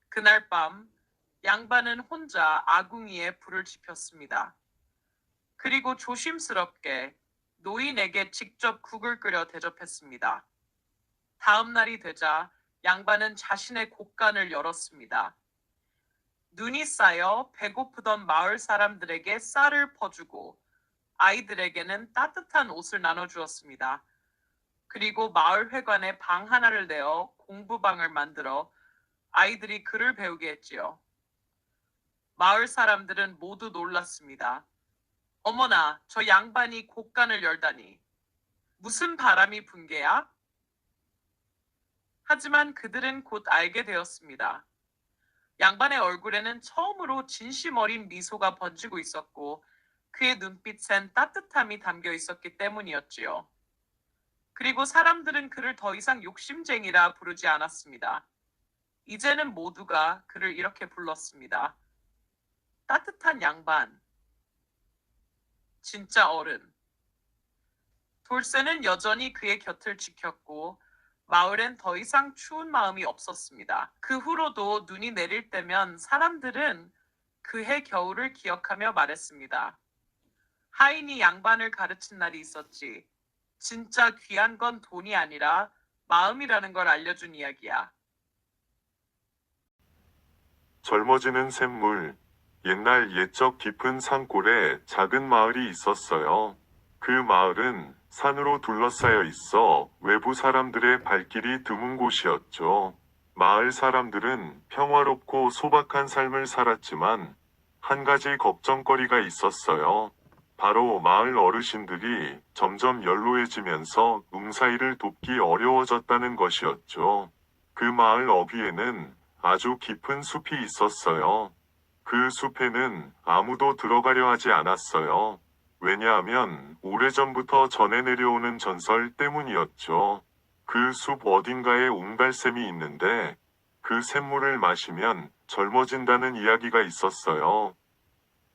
그날 밤 양반은 혼자 아궁이에 불을 지폈습니다. 그리고 조심스럽게 노인에게 직접 국을 끓여 대접했습니다. 다음 날이 되자 양반은 자신의 곳간을 열었습니다. 눈이 쌓여 배고프던 마을 사람들에게 쌀을 퍼주고 아이들에게는 따뜻한 옷을 나눠주었습니다. 그리고 마을 회관에 방 하나를 내어 공부방을 만들어 아이들이 글을 배우게 했지요. 마을 사람들은 모두 놀랐습니다. 어머나, 저 양반이 곳간을 열다니. 무슨 바람이 분 게야? 하지만 그들은 곧 알게 되었습니다. 양반의 얼굴에는 처음으로 진심 어린 미소가 번지고 있었고 그의 눈빛엔 따뜻함이 담겨 있었기 때문이었지요. 그리고 사람들은 그를 더 이상 욕심쟁이라 부르지 않았습니다. 이제는 모두가 그를 이렇게 불렀습니다. 따뜻한 양반. 진짜 어른. 돌쇠는 여전히 그의 곁을 지켰고 마을엔 더 이상 추운 마음이 없었습니다. 그 후로도 눈이 내릴 때면 사람들은 그해 겨울을 기억하며 말했습니다. 하인이 양반을 가르친 날이 있었지. 진짜 귀한 건 돈이 아니라 마음이라는 걸 알려준 이야기야. 젊어지는 샘물. 옛날 옛적 깊은 산골에 작은 마을이 있었어요. 그 마을은 산으로 둘러싸여 있어 외부 사람들의 발길이 드문 곳이었죠. 마을 사람들은 평화롭고 소박한 삶을 살았지만 한 가지 걱정거리가 있었어요. 바로 마을 어르신들이 점점 연로해지면서 농사일을 돕기 어려워졌다는 것이었죠. 그 마을 어귀에는 아주 깊은 숲이 있었어요. 그 숲에는 아무도 들어가려 하지 않았어요. 왜냐하면 오래전부터 전해 내려오는 전설 때문이었죠. 그 숲 어딘가에 옹달샘이 있는데 그 샘물을 마시면 젊어진다는 이야기가 있었어요.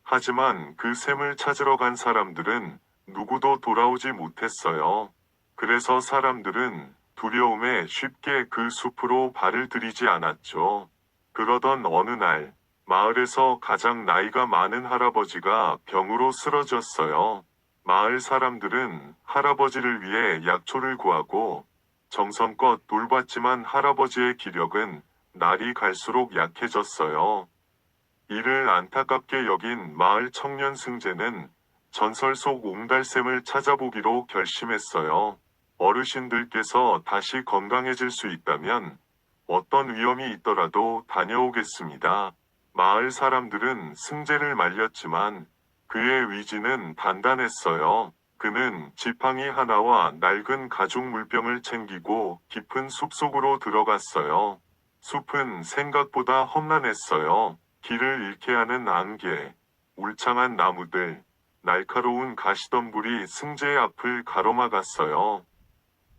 하지만 그 샘을 찾으러 간 사람들은 누구도 돌아오지 못했어요. 그래서 사람들은 두려움에 쉽게 그 숲으로 발을 들이지 않았죠. 그러던 어느 날, 마을에서 가장 나이가 많은 할아버지가 병으로 쓰러졌어요. 마을 사람들은 할아버지를 위해 약초를 구하고 정성껏 돌봤지만 할아버지의 기력은 날이 갈수록 약해졌어요. 이를 안타깝게 여긴 마을 청년 승재는 전설 속 옹달샘을 찾아보기로 결심했어요. 어르신들께서 다시 건강해질 수 있다면 어떤 위험이 있더라도 다녀오겠습니다. 마을 사람들은 승재를 말렸지만 그의 의지는 단단했어요. 그는 지팡이 하나와 낡은 가죽 물병을 챙기고 깊은 숲속으로 들어갔어요. 숲은 생각보다 험난했어요. 길을 잃게 하는 안개, 울창한 나무들, 날카로운 가시덤불이 승재의 앞을 가로막았어요.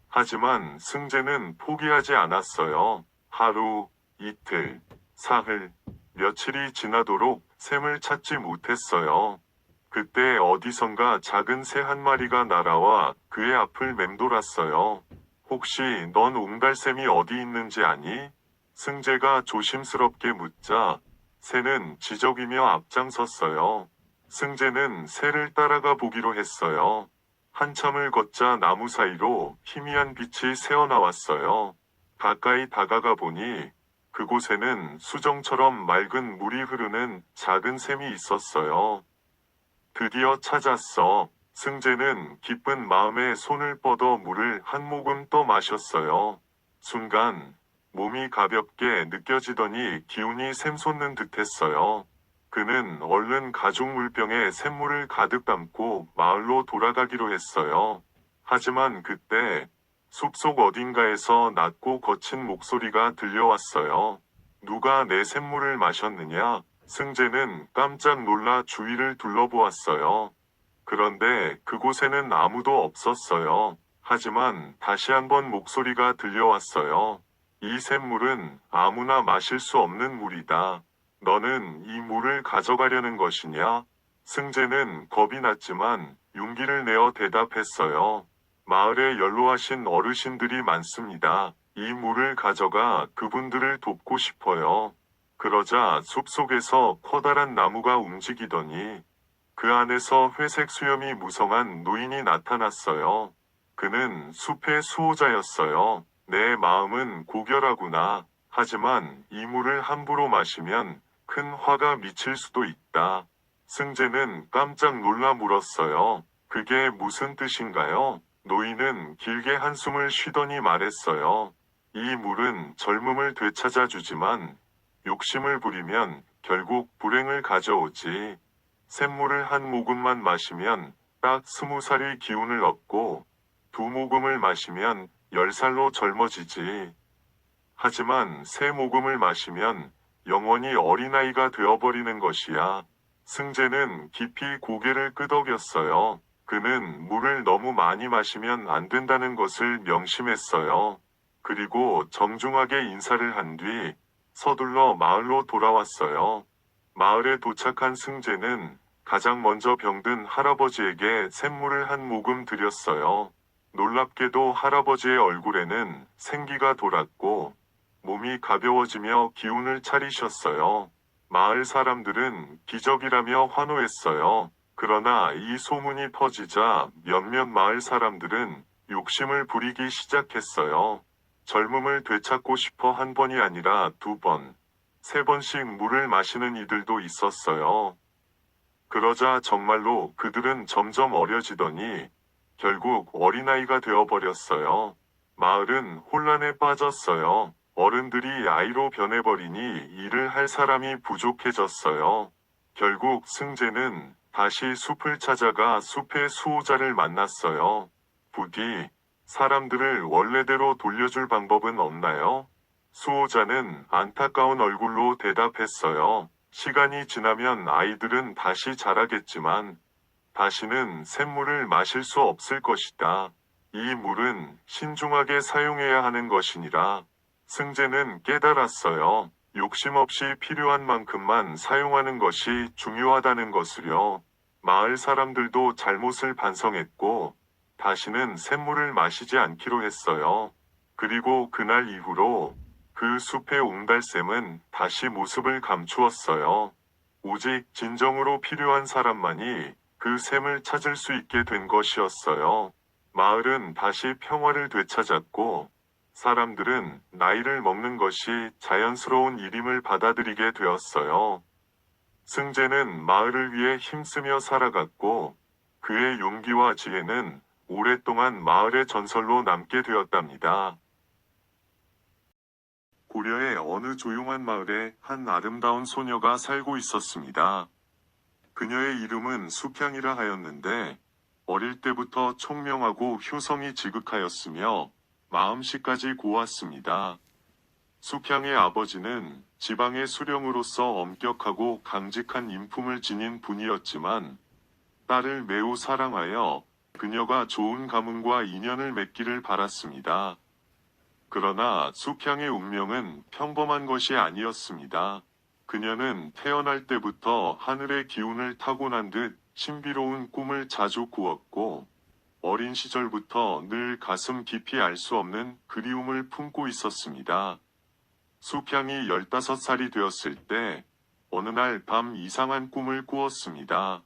하지만 승재는 포기하지 않았어요. 하루, 이틀, 사흘, 며칠이 지나도록 샘을 찾지 못했어요. 그때 어디선가 작은 새 한 마리가 날아와 그의 앞을 맴돌았어요. 혹시 넌 옹달샘이 어디 있는지 아니? 승재가 조심스럽게 묻자 새는 지적이며 앞장섰어요. 승재는 새를 따라가 보기로 했어요. 한참을 걷자 나무 사이로 희미한 빛이 새어나왔어요. 가까이 다가가 보니 그곳에는 수정처럼 맑은 물이 흐르는 작은 샘이 있었어요. 드디어 찾았어. 승재는 기쁜 마음에 손을 뻗어 물을 한 모금 떠 마셨어요. 순간 몸이 가볍게 느껴지더니 기운이 샘솟는 듯했어요. 그는 얼른 가죽 물병에 샘물을 가득 담고 마을로 돌아가기로 했어요. 하지만 그때 숲속 어딘가에서 낮고 거친 목소리가 들려왔어요. 누가 내 샘물을 마셨느냐? 승재는 깜짝 놀라 주위를 둘러보았어요. 그런데 그곳에는 아무도 없었어요. 하지만 다시 한번 목소리가 들려왔어요. 이 샘물은 아무나 마실 수 없는 물이다. 너는 이 물을 가져가려는 것이냐? 승재는 겁이 났지만 용기를 내어 대답했어요. 마을에 연로하신 어르신들이 많습니다. 이 물을 가져가 그분들을 돕고 싶어요. 그러자 숲속에서 커다란 나무가 움직이더니 그 안에서 회색 수염이 무성한 노인이 나타났어요. 그는 숲의 수호자였어요. 내 마음은 고결하구나. 하지만 이 물을 함부로 마시면 큰 화가 미칠 수도 있다. 승재는 깜짝 놀라 물었어요. 그게 무슨 뜻인가요? 노인은 길게 한숨을 쉬더니 말했어요. 이 물은 젊음을 되찾아 주지만 욕심을 부리면 결국 불행을 가져오지. 샘물을 한 모금만 마시면 딱 20살의 기운을 얻고 2모금을 마시면 10살로 젊어지지. 하지만 3모금을 마시면 영원히 어린아이가 되어버리는 것이야. 승재는 깊이 고개를 끄덕였어요. 그는 물을 너무 많이 마시면 안 된다는 것을 명심했어요. 그리고 정중하게 인사를 한 뒤 서둘러 마을로 돌아왔어요. 마을에 도착한 승재는 가장 먼저 병든 할아버지에게 샘물을 한 모금 드렸어요. 놀랍게도 할아버지의 얼굴에는 생기가 돌았고 몸이 가벼워지며 기운을 차리셨어요. 마을 사람들은 기적이라며 환호했어요. 그러나 이 소문이 퍼지자 몇몇 마을 사람들은 욕심을 부리기 시작했어요. 젊음을 되찾고 싶어 한 번이 아니라 2번, 3번씩 물을 마시는 이들도 있었어요. 그러자 정말로 그들은 점점 어려지더니 결국 어린아이가 되어버렸어요. 마을은 혼란에 빠졌어요. 어른들이 아이로 변해버리니 일을 할 사람이 부족해졌어요. 결국 승재는 다시 숲을 찾아가 숲의 수호자를 만났어요. 부디 사람들을 원래대로 돌려줄 방법은 없나요? 수호자는 안타까운 얼굴로 대답했어요. 시간이 지나면 아이들은 다시 자라겠지만 다시는 샘물을 마실 수 없을 것이다. 이 물은 신중하게 사용해야 하는 것이니라. 승재는 깨달았어요. 욕심 없이 필요한 만큼만 사용하는 것이 중요하다는 것을요. 마을 사람들도 잘못을 반성했고 다시는 샘물을 마시지 않기로 했어요. 그리고 그날 이후로 그 숲의 옹달샘은 다시 모습을 감추었어요. 오직 진정으로 필요한 사람만이 그 샘을 찾을 수 있게 된 것이었어요. 마을은 다시 평화를 되찾았고 사람들은 나이를 먹는 것이 자연스러운 일임을 받아들이게 되었어요. 승재는 마을을 위해 힘쓰며 살아갔고 그의 용기와 지혜는 오랫동안 마을의 전설로 남게 되었답니다. 고려의 어느 조용한 마을에 한 아름다운 소녀가 살고 있었습니다. 그녀의 이름은 숙향이라 하였는데 어릴 때부터 총명하고 효성이 지극하였으며 마음씨까지 고왔습니다. 숙향의 아버지는 지방의 수령으로서 엄격하고 강직한 인품을 지닌 분이었지만 딸을 매우 사랑하여 그녀가 좋은 가문과 인연을 맺기를 바랐습니다. 그러나 숙향의 운명은 평범한 것이 아니었습니다. 그녀는 태어날 때부터 하늘의 기운을 타고난 듯 신비로운 꿈을 자주 꾸었고 어린 시절부터 늘 가슴 깊이 알 수 없는 그리움을 품고 있었습니다. 숙향이 15살이 되었을 때 어느 날 밤 이상한 꿈을 꾸었습니다.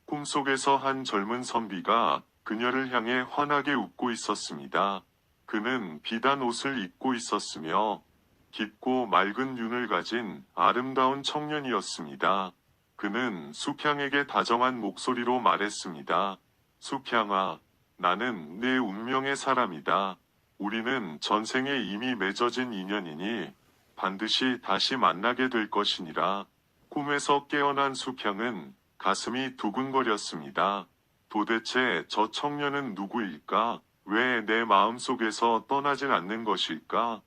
꿈속에서 한 젊은 선비가 그녀를 향해 환하게 웃고 있었습니다. 그는 비단 옷을 입고 있었으며 깊고 맑은 눈을 가진 아름다운 청년이었습니다. 그는 숙향에게 다정한 목소리로 말했습니다. 숙향아, 나는 내 운명의 사람이다. 우리는 전생에 이미 맺어진 인연이니 반드시 다시 만나게 될 것이니라. 꿈에서 깨어난 숙향은 가슴이 두근거렸습니다. 도대체 저 청년은 누구일까? 왜 내 마음속에서 떠나질 않는 것일까?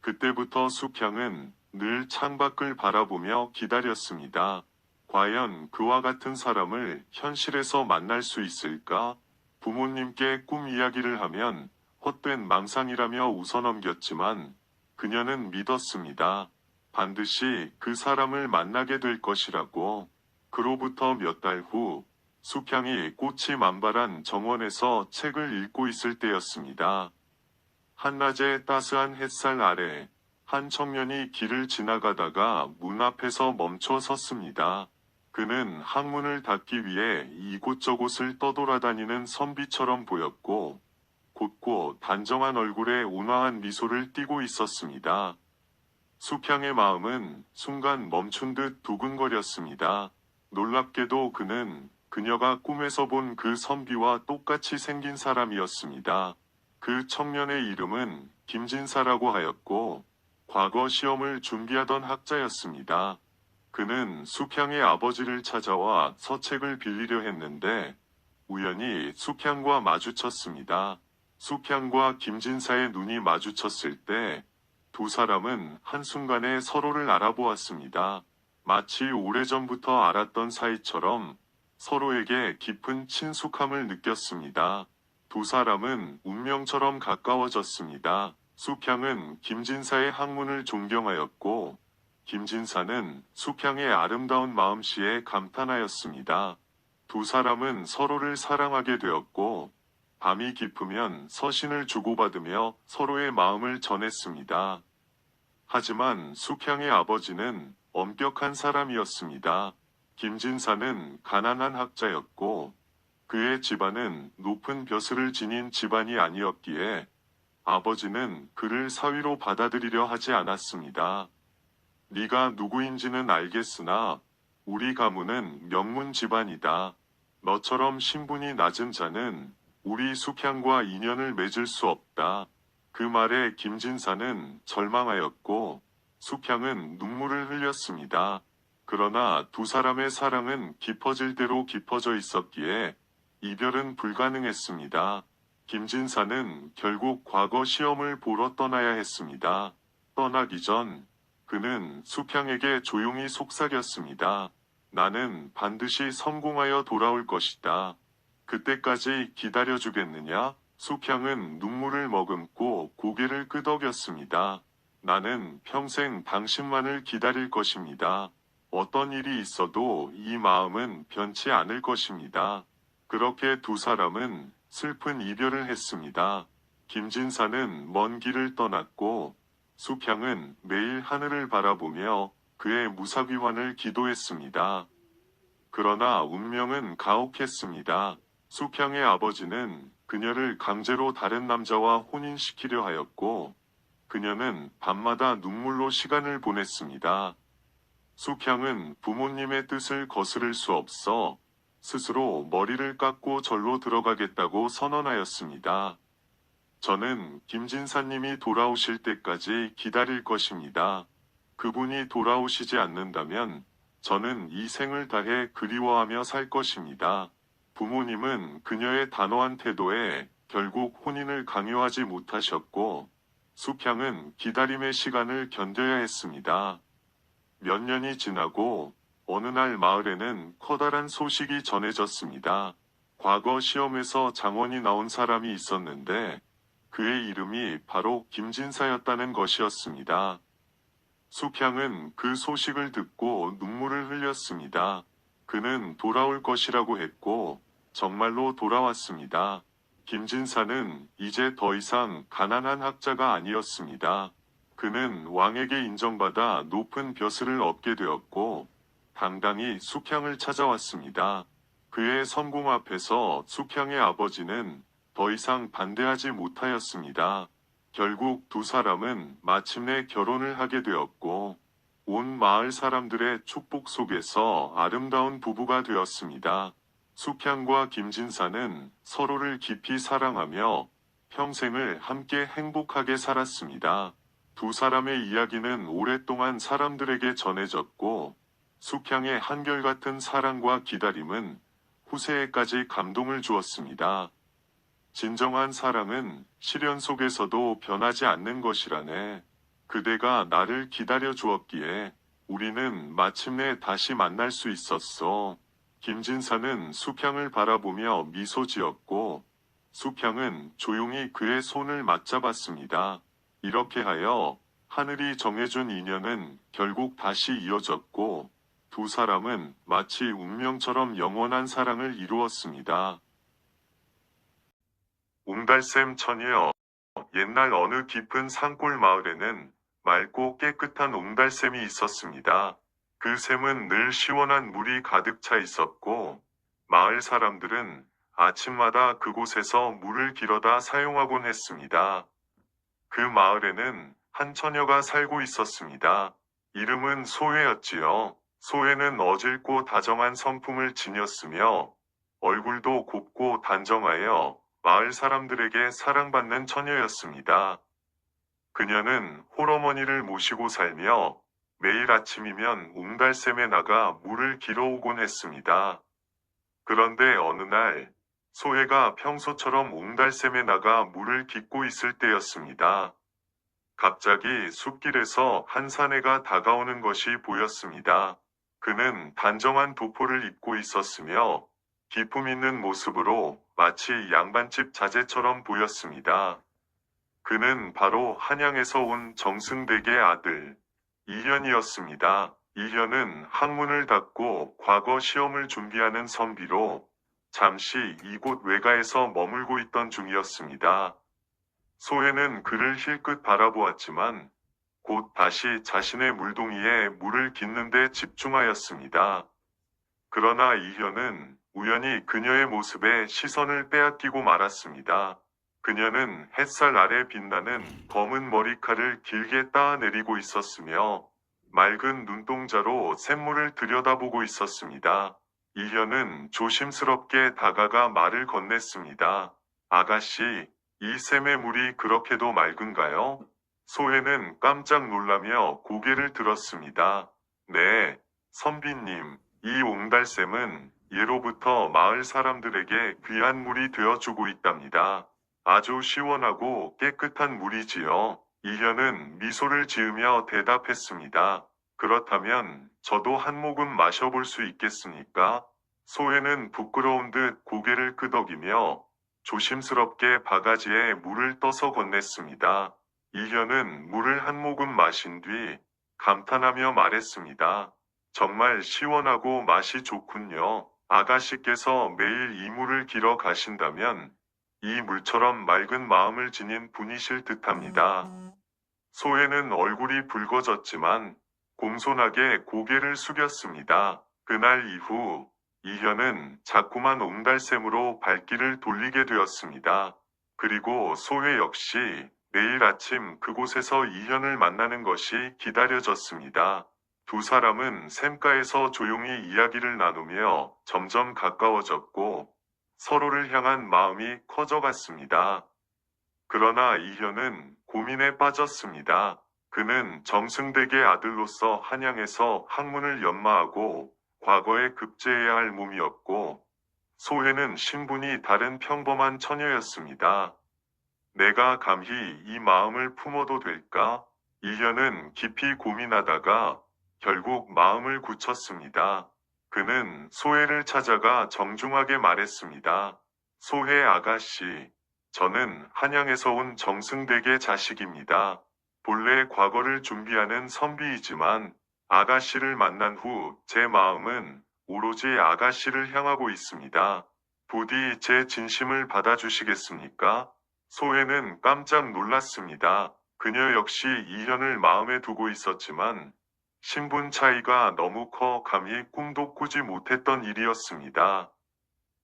그때부터 숙향은 늘 창밖을 바라보며 기다렸습니다. 과연 그와 같은 사람을 현실에서 만날 수 있을까? 부모님께 꿈 이야기를 하면 헛된 망상이라며 웃어넘겼지만 그녀는 믿었습니다. 반드시 그 사람을 만나게 될 것이라고. 그로부터 몇 달 후, 숙향이 꽃이 만발한 정원에서 책을 읽고 있을 때였습니다. 한낮의 따스한 햇살 아래 한 청년이 길을 지나가다가 문 앞에서 멈춰 섰습니다. 그는 학문을 닫기 위해 이곳저곳을 떠돌아다니는 선비처럼 보였고 곧고 단정한 얼굴에 온화한 미소를 띠고 있었습니다. 숙향의 마음은 순간 멈춘 듯 두근거렸습니다. 놀랍게도 그는 그녀가 꿈에서 본 그 선비와 똑같이 생긴 사람이었습니다. 그 청년의 이름은 김진사라고 하였고 과거 시험을 준비하던 학자였습니다. 그는 숙향의 아버지를 찾아와 서책을 빌리려 했는데 우연히 숙향과 마주쳤습니다. 숙향과 김진사의 눈이 마주쳤을 때 두 사람은 한순간에 서로를 알아보았습니다. 마치 오래전부터 알았던 사이처럼 서로에게 깊은 친숙함을 느꼈습니다. 두 사람은 운명처럼 가까워졌습니다. 숙향은 김진사의 학문을 존경하였고 김진사는 숙향의 아름다운 마음씨에 감탄하였습니다. 두 사람은 서로를 사랑하게 되었고 밤이 깊으면 서신을 주고받으며 서로의 마음을 전했습니다. 하지만 숙향의 아버지는 엄격한 사람이었습니다. 김진사는 가난한 학자였고 그의 집안은 높은 벼슬을 지닌 집안이 아니었기에 아버지는 그를 사위로 받아들이려 하지 않았습니다. 네가 누구인지는 알겠으나 우리 가문은 명문 집안이다. 너처럼 신분이 낮은 자는 우리 숙향과 인연을 맺을 수 없다. 그 말에 김진사는 절망하였고 숙향은 눈물을 흘렸습니다. 그러나 두 사람의 사랑은 깊어질 대로 깊어져 있었기에 이별은 불가능했습니다. 김진사는 결국 과거 시험을 보러 떠나야 했습니다. 떠나기 전 그는 숙향에게 조용히 속삭였습니다. 나는 반드시 성공하여 돌아올 것이다. 그때까지 기다려주겠느냐? 숙향은 눈물을 머금고 고개를 끄덕였습니다. 나는 평생 당신만을 기다릴 것입니다. 어떤 일이 있어도 이 마음은 변치 않을 것입니다. 그렇게 두 사람은 슬픈 이별을 했습니다. 김진사는 먼 길을 떠났고 숙향은 매일 하늘을 바라보며 그의 무사귀환을 기도했습니다. 그러나 운명은 가혹했습니다. 숙향의 아버지는 그녀를 강제로 다른 남자와 혼인시키려 하였고 그녀는 밤마다 눈물로 시간을 보냈습니다. 숙향은 부모님의 뜻을 거스를 수 없어 스스로 머리를 깎고 절로 들어가겠다고 선언하였습니다. 저는 김진사님이 돌아오실 때까지 기다릴 것입니다. 그분이 돌아오시지 않는다면 저는 이 생을 다해 그리워하며 살 것입니다. 부모님은 그녀의 단호한 태도에 결국 혼인을 강요하지 못하셨고, 수평은 기다림의 시간을 견뎌야 했습니다. 몇 년이 지나고 어느 날 마을에는 커다란 소식이 전해졌습니다. 과거 시험에서 장원이 나온 사람이 있었는데 그의 이름이 바로 김진사였다는 것이었습니다. 수평은 그 소식을 듣고 눈물을 흘렸습니다. 그는 돌아올 것이라고 했고 정말로 돌아왔습니다. 김진사는 이제 더 이상 가난한 학자가 아니었습니다. 그는 왕에게 인정받아 높은 벼슬을 얻게 되었고 당당히 숙향을 찾아왔습니다. 그의 성공 앞에서 숙향의 아버지는 더 이상 반대하지 못하였습니다. 결국 두 사람은 마침내 결혼을 하게 되었고 온 마을 사람들의 축복 속에서 아름다운 부부가 되었습니다. 숙향과 김진사는 서로를 깊이 사랑하며 평생을 함께 행복하게 살았습니다. 두 사람의 이야기는 오랫동안 사람들에게 전해졌고 숙향의 한결같은 사랑과 기다림은 후세에까지 감동을 주었습니다. 진정한 사랑은 시련 속에서도 변하지 않는 것이라네. 그대가 나를 기다려 주었기에 우리는 마침내 다시 만날 수 있었어. 김진사는 숙향을 바라보며 미소 지었고 숙향은 조용히 그의 손을 맞잡았습니다. 이렇게 하여 하늘이 정해준 인연은 결국 다시 이어졌고 두 사람은 마치 운명처럼 영원한 사랑을 이루었습니다. 옹달샘 천이여. 옛날 어느 깊은 산골 마을에는 맑고 깨끗한 옹달샘이 있었습니다. 그 샘은 늘 시원한 물이 가득 차 있었고 마을 사람들은 아침마다 그곳에서 물을 길어다 사용하곤 했습니다. 그 마을에는 한 처녀가 살고 있었습니다. 이름은 소혜였지요. 소혜는 어질고 다정한 성품을 지녔으며 얼굴도 곱고 단정하여 마을 사람들에게 사랑받는 처녀였습니다. 그녀는 홀어머니를 모시고 살며 매일 아침이면 옹달샘에 나가 물을 길어오곤 했습니다. 그런데 어느 날 소혜가 평소처럼 옹달샘에 나가 물을 깃고 있을 때였습니다. 갑자기 숲길에서 한 사내가 다가오는 것이 보였습니다. 그는 단정한 도포를 입고 있었으며 기품 있는 모습으로 마치 양반집 자제처럼 보였습니다. 그는 바로 한양에서 온 정승댁의 아들 이현이었습니다. 이현은 학문을 닫고 과거 시험을 준비하는 선비로 잠시 이곳 외가에서 머물고 있던 중이었습니다. 소혜는 그를 힐끗 바라보았지만 곧 다시 자신의 물동이에 물을 깃는 데 집중하였습니다. 그러나 이현은 우연히 그녀의 모습에 시선을 빼앗기고 말았습니다. 그녀는 햇살 아래 빛나는 검은 머리칼을 길게 따내리고 있었으며 맑은 눈동자로 샘물을 들여다보고 있었습니다. 이현은 조심스럽게 다가가 말을 건넸습니다. 아가씨, 이 샘의 물이 그렇게도 맑은가요? 소혜는 깜짝 놀라며 고개를 들었습니다. 네, 선비님, 이 옹달샘은 예로부터 마을 사람들에게 귀한 물이 되어주고 있답니다. 아주 시원하고 깨끗한 물이지요. 이현은 미소를 지으며 대답했습니다. 그렇다면 저도 한 모금 마셔볼 수 있겠습니까? 소혜는 부끄러운 듯 고개를 끄덕이며 조심스럽게 바가지에 물을 떠서 건넸습니다. 이현은 물을 한 모금 마신 뒤 감탄하며 말했습니다. 정말 시원하고 맛이 좋군요. 아가씨께서 매일 이 물을 길어 가신다면 이 물처럼 맑은 마음을 지닌 분이실 듯합니다. 소혜는 얼굴이 붉어졌지만 공손하게 고개를 숙였습니다. 그날 이후 이현은 자꾸만 옹달샘으로 발길을 돌리게 되었습니다. 그리고 소혜 역시 매일 아침 그곳에서 이현을 만나는 것이 기다려졌습니다. 두 사람은 샘가에서 조용히 이야기를 나누며 점점 가까워졌고 서로를 향한 마음이 커져갔습니다. 그러나 이현은 고민에 빠졌습니다. 그는 정승댁의 아들로서 한양에서 학문을 연마하고 과거에 급제해야 할 몸이었고 소혜는 신분이 다른 평범한 처녀였습니다. 내가 감히 이 마음을 품어도 될까? 이현은 깊이 고민하다가 결국 마음을 굳혔습니다. 그는 소혜를 찾아가 정중하게 말했습니다. 소혜 아가씨, 저는 한양에서 온 정승댁의 자식입니다. 본래 과거를 준비하는 선비이지만 아가씨를 만난 후 제 마음은 오로지 아가씨를 향하고 있습니다. 부디 제 진심을 받아주시겠습니까? 소혜는 깜짝 놀랐습니다. 그녀 역시 이현을 마음에 두고 있었지만 신분 차이가 너무 커 감히 꿈도 꾸지 못했던 일이었습니다.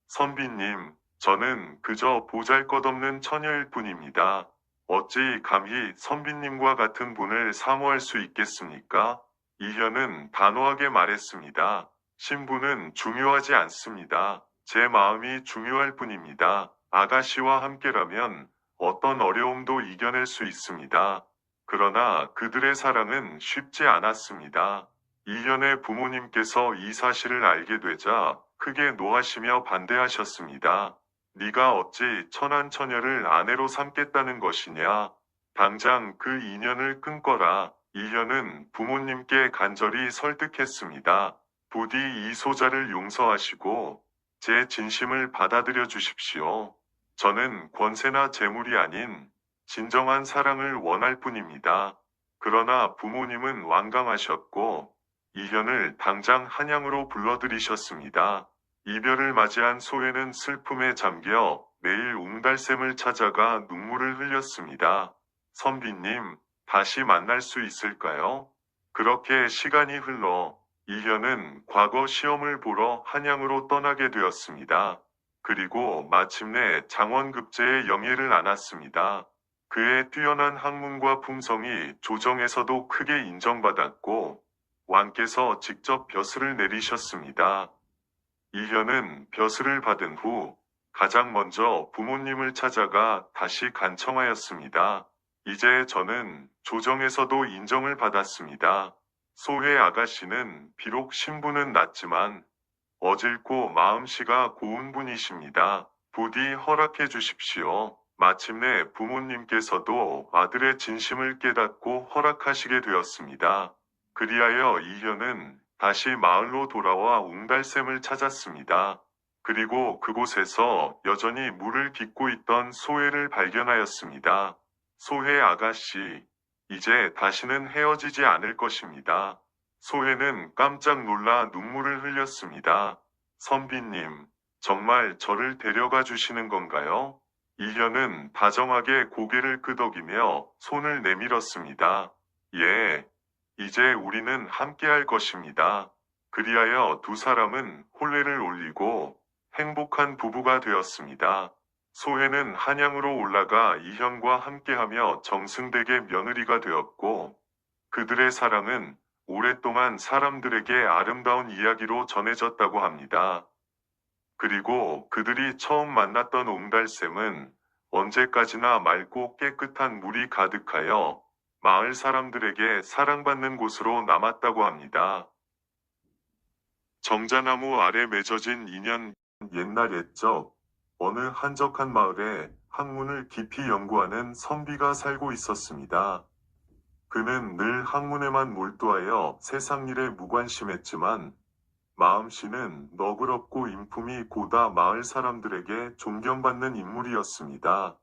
선비님, 저는 그저 보잘것없는 처녀일 뿐입니다. 어찌 감히 선비님과 같은 분을 사모할 수 있겠습니까? 이현은 단호하게 말했습니다. 신분은 중요하지 않습니다. 제 마음이 중요할 뿐입니다. 아가씨와 함께라면 어떤 어려움도 이겨낼 수 있습니다. 그러나 그들의 사랑은 쉽지 않았습니다. 이현의 부모님께서 이 사실을 알게 되자 크게 노하시며 반대하셨습니다. 네가 어찌 천한 처녀를 아내로 삼겠다는 것이냐? 당장 그 인연을 끊거라. 이현은 부모님께 간절히 설득했습니다. 부디 이 소자를 용서하시고 제 진심을 받아들여 주십시오. 저는 권세나 재물이 아닌 진정한 사랑을 원할 뿐입니다. 그러나 부모님은 완강하셨고 이현을 당장 한양으로 불러들이셨습니다. 이별을 맞이한 소혜는 슬픔에 잠겨 매일 웅달샘을 찾아가 눈물을 흘렸습니다. 선비님, 다시 만날 수 있을까요? 그렇게 시간이 흘러 이현은 과거 시험을 보러 한양으로 떠나게 되었습니다. 그리고 마침내 장원급제의 영예를 안았습니다. 그의 뛰어난 학문과 품성이 조정에서도 크게 인정받았고 왕께서 직접 벼슬을 내리셨습니다. 이현은 벼슬을 받은 후 가장 먼저 부모님을 찾아가 다시 간청하였습니다. 이제 저는 조정에서도 인정을 받았습니다. 소혜 아가씨는 비록 신분은 낮지만 어질고 마음씨가 고운 분이십니다. 부디 허락해 주십시오. 마침내 부모님께서도 아들의 진심을 깨닫고 허락하시게 되었습니다. 그리하여 이현은 다시 마을로 돌아와 웅달샘을 찾았습니다. 그리고 그곳에서 여전히 물을 깃고 있던 소혜를 발견하였습니다. 소혜 아가씨, 이제 다시는 헤어지지 않을 것입니다. 소혜는 깜짝 놀라 눈물을 흘렸습니다. 선비님, 정말 저를 데려가 주시는 건가요? 이현은 다정하게 고개를 끄덕이며 손을 내밀었습니다. 예, 이제 우리는 함께할 것입니다. 그리하여 두 사람은 혼례를 올리고 행복한 부부가 되었습니다. 소혜는 한양으로 올라가 이현과 함께하며 정승댁의 며느리가 되었고 그들의 사랑은 오랫동안 사람들에게 아름다운 이야기로 전해졌다고 합니다. 그리고 그들이 처음 만났던 웅달샘은 언제까지나 맑고 깨끗한 물이 가득하여 마을 사람들에게 사랑받는 곳으로 남았다고 합니다. 정자나무 아래 맺어진 인연. 옛날 옛적 어느 한적한 마을에 학문을 깊이 연구하는 선비가 살고 있었습니다. 그는 늘 학문에만 몰두하여 세상 일에 무관심했지만 마음씨는 너그럽고 인품이 고다 마을 사람들에게 존경받는 인물이었습니다.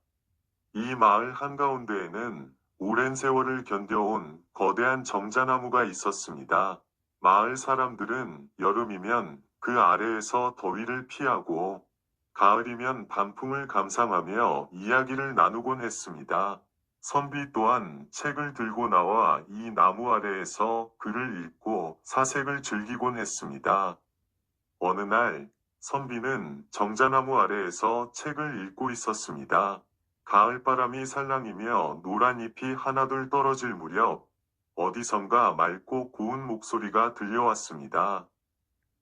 이 마을 한가운데에는 오랜 세월을 견뎌온 거대한 정자나무가 있었습니다. 마을 사람들은 여름이면 그 아래에서 더위를 피하고 가을이면 단풍을 감상하며 이야기를 나누곤 했습니다. 선비 또한 책을 들고 나와 이 나무 아래에서 글을 읽고 사색을 즐기곤 했습니다. 어느 날 선비는 정자나무 아래에서 책을 읽고 있었습니다. 가을바람이 살랑이며 노란 잎이 하나둘 떨어질 무렵 어디선가 맑고 고운 목소리가 들려왔습니다.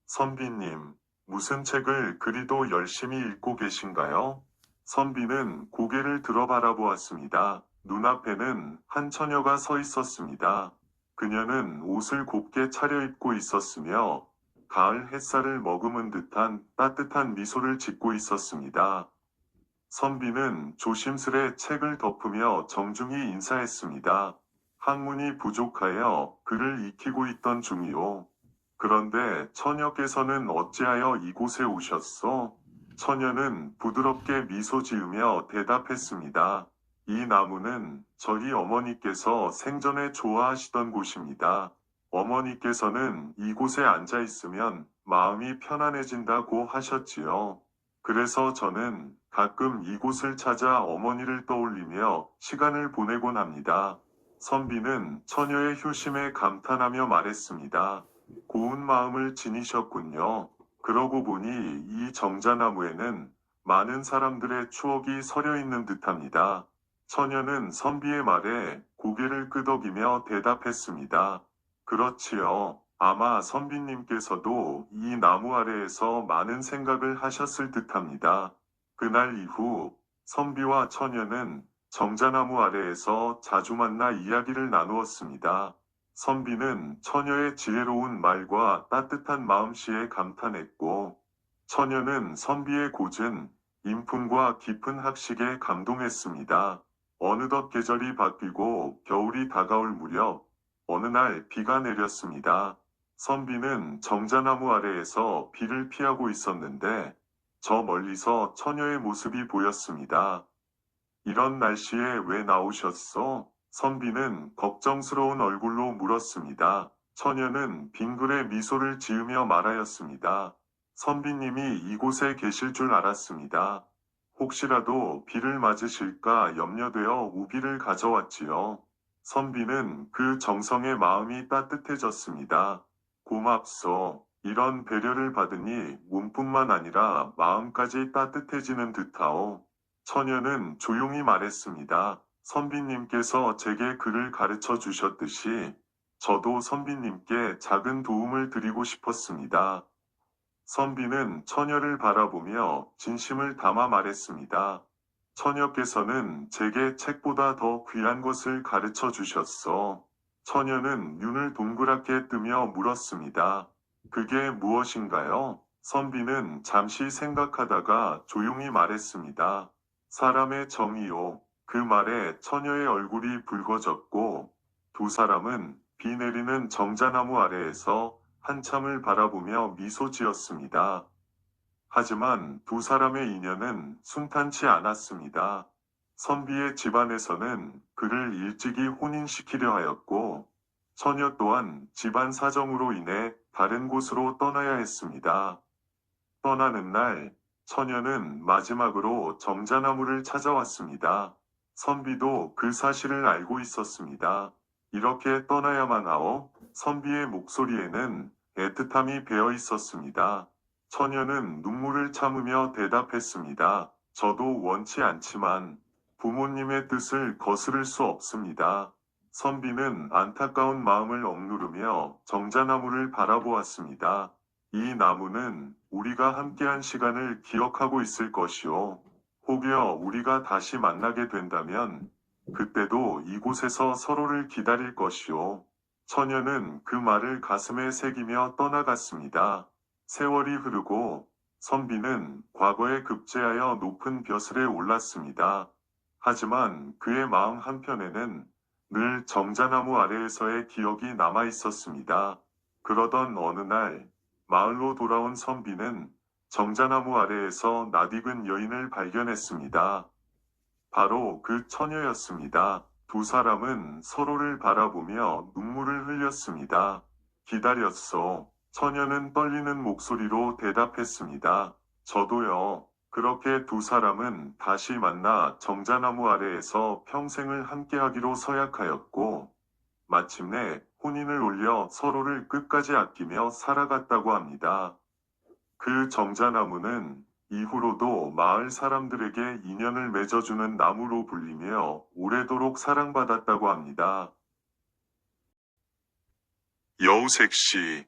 선비님, 무슨 책을 그리도 열심히 읽고 계신가요? 선비는 고개를 들어 바라보았습니다. 눈앞에는 한 처녀가 서 있었습니다. 그녀는 옷을 곱게 차려입고 있었으며 가을 햇살을 머금은 듯한 따뜻한 미소를 짓고 있었습니다. 선비는 조심스레 책을 덮으며 정중히 인사했습니다. 학문이 부족하여 글을 익히고 있던 중이오. 그런데 처녀께서는 어찌하여 이곳에 오셨소? 처녀는 부드럽게 미소 지으며 대답했습니다. 이 나무는 저희 어머니께서 생전에 좋아하시던 곳입니다. 어머니께서는 이곳에 앉아 있으면 마음이 편안해진다고 하셨지요. 그래서 저는 가끔 이곳을 찾아 어머니를 떠올리며 시간을 보내곤 합니다. 선비는 처녀의 효심에 감탄하며 말했습니다. 고운 마음을 지니셨군요. 그러고 보니 이 정자나무에는 많은 사람들의 추억이 서려 있는 듯합니다. 처녀는 선비의 말에 고개를 끄덕이며 대답했습니다. 그렇지요. 아마 선비님께서도 이 나무 아래에서 많은 생각을 하셨을 듯합니다. 그날 이후 선비와 처녀는 정자나무 아래에서 자주 만나 이야기를 나누었습니다. 선비는 처녀의 지혜로운 말과 따뜻한 마음씨에 감탄했고, 처녀는 선비의 고증, 인품과 깊은 학식에 감동했습니다. 어느덧 계절이 바뀌고 겨울이 다가올 무렵, 어느 날 비가 내렸습니다. 선비는 정자나무 아래에서 비를 피하고 있었는데, 저 멀리서 처녀의 모습이 보였습니다. 이런 날씨에 왜 나오셨어? 선비는 걱정스러운 얼굴로 물었습니다. 처녀는 빙그레 미소를 지으며 말하였습니다. 선비님이 이곳에 계실 줄 알았습니다. 혹시라도 비를 맞으실까 염려되어 우비를 가져왔지요. 선비는 그 정성에 마음이 따뜻해졌습니다. 고맙소. 이런 배려를 받으니 몸뿐만 아니라 마음까지 따뜻해지는 듯하오. 처녀는 조용히 말했습니다. 선비님께서 제게 글을 가르쳐 주셨듯이 저도 선비님께 작은 도움을 드리고 싶었습니다. 선비는 처녀를 바라보며 진심을 담아 말했습니다. 처녀께서는 제게 책보다 더 귀한 것을 가르쳐 주셨어. 처녀는 눈을 동그랗게 뜨며 물었습니다. 그게 무엇인가요? 선비는 잠시 생각하다가 조용히 말했습니다. 사람의 정의요. 그 말에 처녀의 얼굴이 붉어졌고 두 사람은 비 내리는 정자나무 아래에서 한참을 바라보며 미소 지었습니다. 하지만 두 사람의 인연은 순탄치 않았습니다. 선비의 집안에서는 그를 일찍이 혼인시키려 하였고 처녀 또한 집안 사정으로 인해 다른 곳으로 떠나야 했습니다. 떠나는 날 처녀는 마지막으로 정자나무를 찾아왔습니다. 선비도 그 사실을 알고 있었습니다. 이렇게 떠나야만 하오? 선비의 목소리에는 애틋함이 배어 있었습니다. 처녀는 눈물을 참으며 대답했습니다. 저도 원치 않지만 부모님의 뜻을 거스를 수 없습니다. 선비는 안타까운 마음을 억누르며 정자나무를 바라보았습니다. 이 나무는 우리가 함께한 시간을 기억하고 있을 것이오. 혹여 우리가 다시 만나게 된다면 그때도 이곳에서 서로를 기다릴 것이오. 처녀는 그 말을 가슴에 새기며 떠나갔습니다. 세월이 흐르고 선비는 과거에 급제하여 높은 벼슬에 올랐습니다. 하지만 그의 마음 한편에는 늘 정자나무 아래에서의 기억이 남아 있었습니다. 그러던 어느 날 마을로 돌아온 선비는 정자나무 아래에서 낯익은 여인을 발견했습니다. 바로 그 처녀였습니다. 두 사람은 서로를 바라보며 눈물을 흘렸습니다. 기다렸소. 처녀는 떨리는 목소리로 대답했습니다. 저도요. 그렇게 두 사람은 다시 만나 정자나무 아래에서 평생을 함께하기로 서약하였고, 마침내 혼인을 올려 서로를 끝까지 아끼며 살아갔다고 합니다. 그 정자나무는 이후로도 마을 사람들에게 인연을 맺어주는 나무로 불리며 오래도록 사랑받았다고 합니다. 여우색시.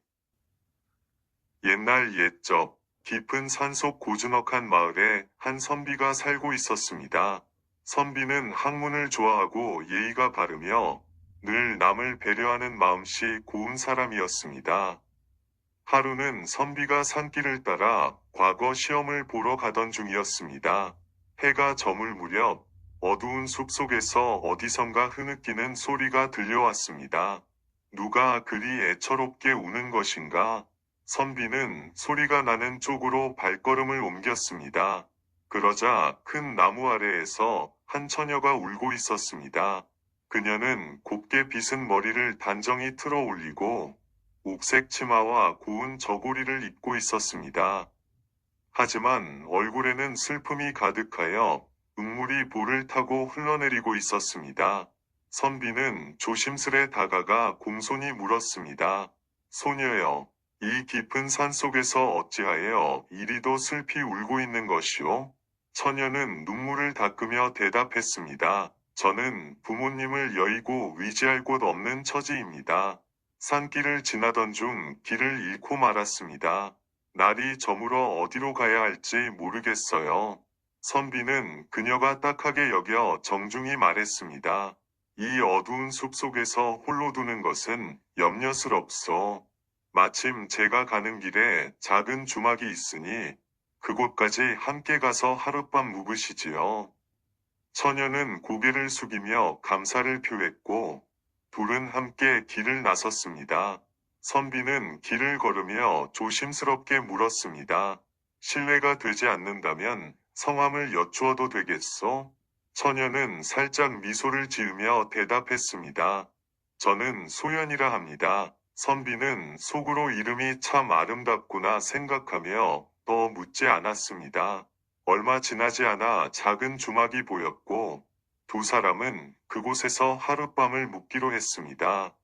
옛날 옛적 깊은 산속 고즈넉한 마을에 한 선비가 살고 있었습니다. 선비는 학문을 좋아하고 예의가 바르며 늘 남을 배려하는 마음씨 고운 사람이었습니다. 하루는 선비가 산길을 따라 과거 시험을 보러 가던 중이었습니다. 해가 저물 무렵 어두운 숲속에서 어디선가 흐느끼는 소리가 들려왔습니다. 누가 그리 애처롭게 우는 것인가? 선비는 소리가 나는 쪽으로 발걸음을 옮겼습니다. 그러자 큰 나무 아래에서 한 처녀가 울고 있었습니다. 그녀는 곱게 빗은 머리를 단정히 틀어 올리고 옥색 치마와 고운 저고리를 입고 있었습니다. 하지만 얼굴에는 슬픔이 가득하여 눈물이 볼을 타고 흘러내리고 있었습니다. 선비는 조심스레 다가가 공손히 물었습니다. 소녀여, 이 깊은 산 속에서 어찌하여 이리도 슬피 울고 있는 것이오? 처녀는 눈물을 닦으며 대답했습니다. 저는 부모님을 여의고 위지할 곳 없는 처지입니다. 산길을 지나던 중 길을 잃고 말았습니다. 날이 저물어 어디로 가야 할지 모르겠어요. 선비는 그녀가 딱하게 여겨 정중히 말했습니다. 이 어두운 숲 속에서 홀로 두는 것은 염려스럽소. 마침 제가 가는 길에 작은 주막이 있으니 그곳까지 함께 가서 하룻밤 묵으시지요. 처녀는 고개를 숙이며 감사를 표했고 둘은 함께 길을 나섰습니다. 선비는 길을 걸으며 조심스럽게 물었습니다. 실례가 되지 않는다면 성함을 여쭈어도 되겠소? 처녀는 살짝 미소를 지으며 대답했습니다. 저는 소연이라 합니다. 선비는 속으로 이름이 참 아름답구나 생각하며 더 묻지 않았습니다. 얼마 지나지 않아 작은 주막이 보였고 두 사람은 그곳에서 하룻밤을 묵기로 했습니다.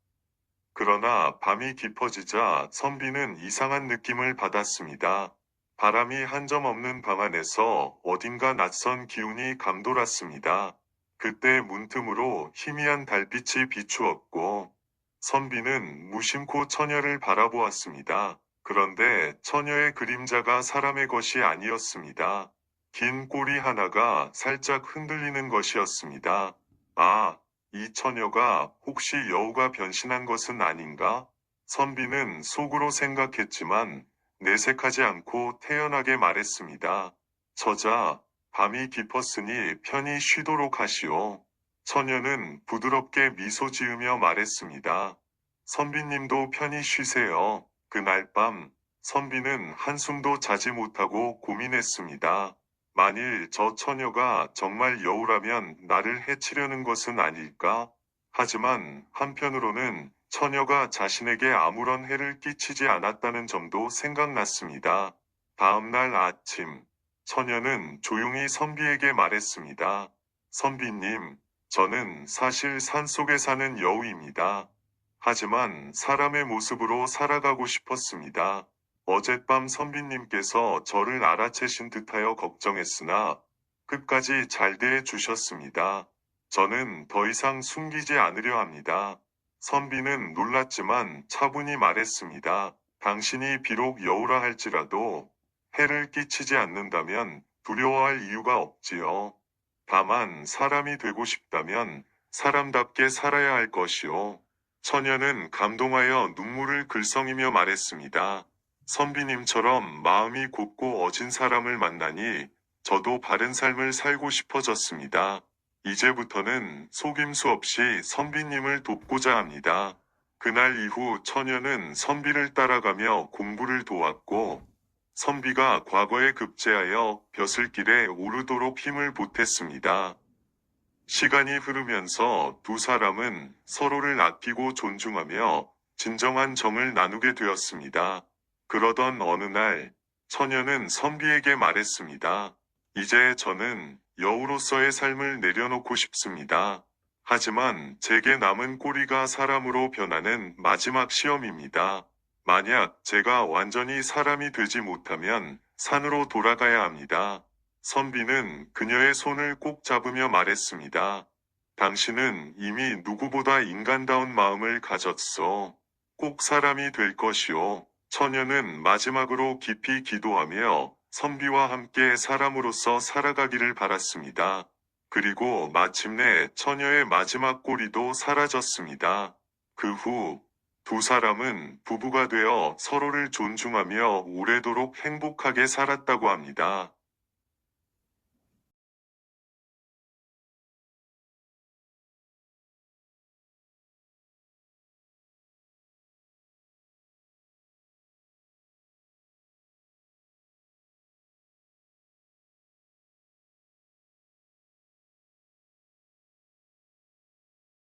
그러나 밤이 깊어지자 선비는 이상한 느낌을 받았습니다. 바람이 한 점 없는 방 안에서 어딘가 낯선 기운이 감돌았습니다. 그때 문틈으로 희미한 달빛이 비추었고 선비는 무심코 처녀를 바라보았습니다. 그런데 처녀의 그림자가 사람의 것이 아니었습니다. 긴 꼬리 하나가 살짝 흔들리는 것이었습니다. 아, 이 처녀가 혹시 여우가 변신한 것은 아닌가? 선비는 속으로 생각했지만 내색하지 않고 태연하게 말했습니다. 저자, 밤이 깊었으니 편히 쉬도록 하시오. 처녀는 부드럽게 미소 지으며 말했습니다. 선비님도 편히 쉬세요. 그날 밤, 선비는 한숨도 자지 못하고 고민했습니다. 만일 저 처녀가 정말 여우라면 나를 해치려는 것은 아닐까? 하지만 한편으로는 처녀가 자신에게 아무런 해를 끼치지 않았다는 점도 생각났습니다. 다음 날 아침, 처녀는 조용히 선비에게 말했습니다. 선비님, 저는 사실 산속에 사는 여우입니다. 하지만 사람의 모습으로 살아가고 싶었습니다. 어젯밤 선비님께서 저를 알아채신 듯하여 걱정했으나 끝까지 잘 대해 주셨습니다. 저는 더 이상 숨기지 않으려 합니다. 선비는 놀랐지만 차분히 말했습니다. 당신이 비록 여우라 할지라도 해를 끼치지 않는다면 두려워할 이유가 없지요. 다만 사람이 되고 싶다면 사람답게 살아야 할 것이요. 처녀는 감동하여 눈물을 글썽이며 말했습니다. 선비님처럼 마음이 곱고 어진 사람을 만나니 저도 바른 삶을 살고 싶어졌습니다. 이제부터는 속임수 없이 선비님을 돕고자 합니다. 그날 이후 처녀는 선비를 따라가며 공부를 도왔고 선비가 과거에 급제하여 벼슬길에 오르도록 힘을 보탰습니다. 시간이 흐르면서 두 사람은 서로를 아끼고 존중하며 진정한 정을 나누게 되었습니다. 그러던 어느 날, 처녀는 선비에게 말했습니다. 이제 저는 여우로서의 삶을 내려놓고 싶습니다. 하지만 제게 남은 꼬리가 사람으로 변하는 마지막 시험입니다. 만약 제가 완전히 사람이 되지 못하면 산으로 돌아가야 합니다. 선비는 그녀의 손을 꼭 잡으며 말했습니다. 당신은 이미 누구보다 인간다운 마음을 가졌소. 꼭 사람이 될 것이오. 처녀는 마지막으로 깊이 기도하며 선비와 함께 사람으로서 살아가기를 바랐습니다. 그리고 마침내 처녀의 마지막 꼬리도 사라졌습니다. 그 후 두 사람은 부부가 되어 서로를 존중하며 오래도록 행복하게 살았다고 합니다.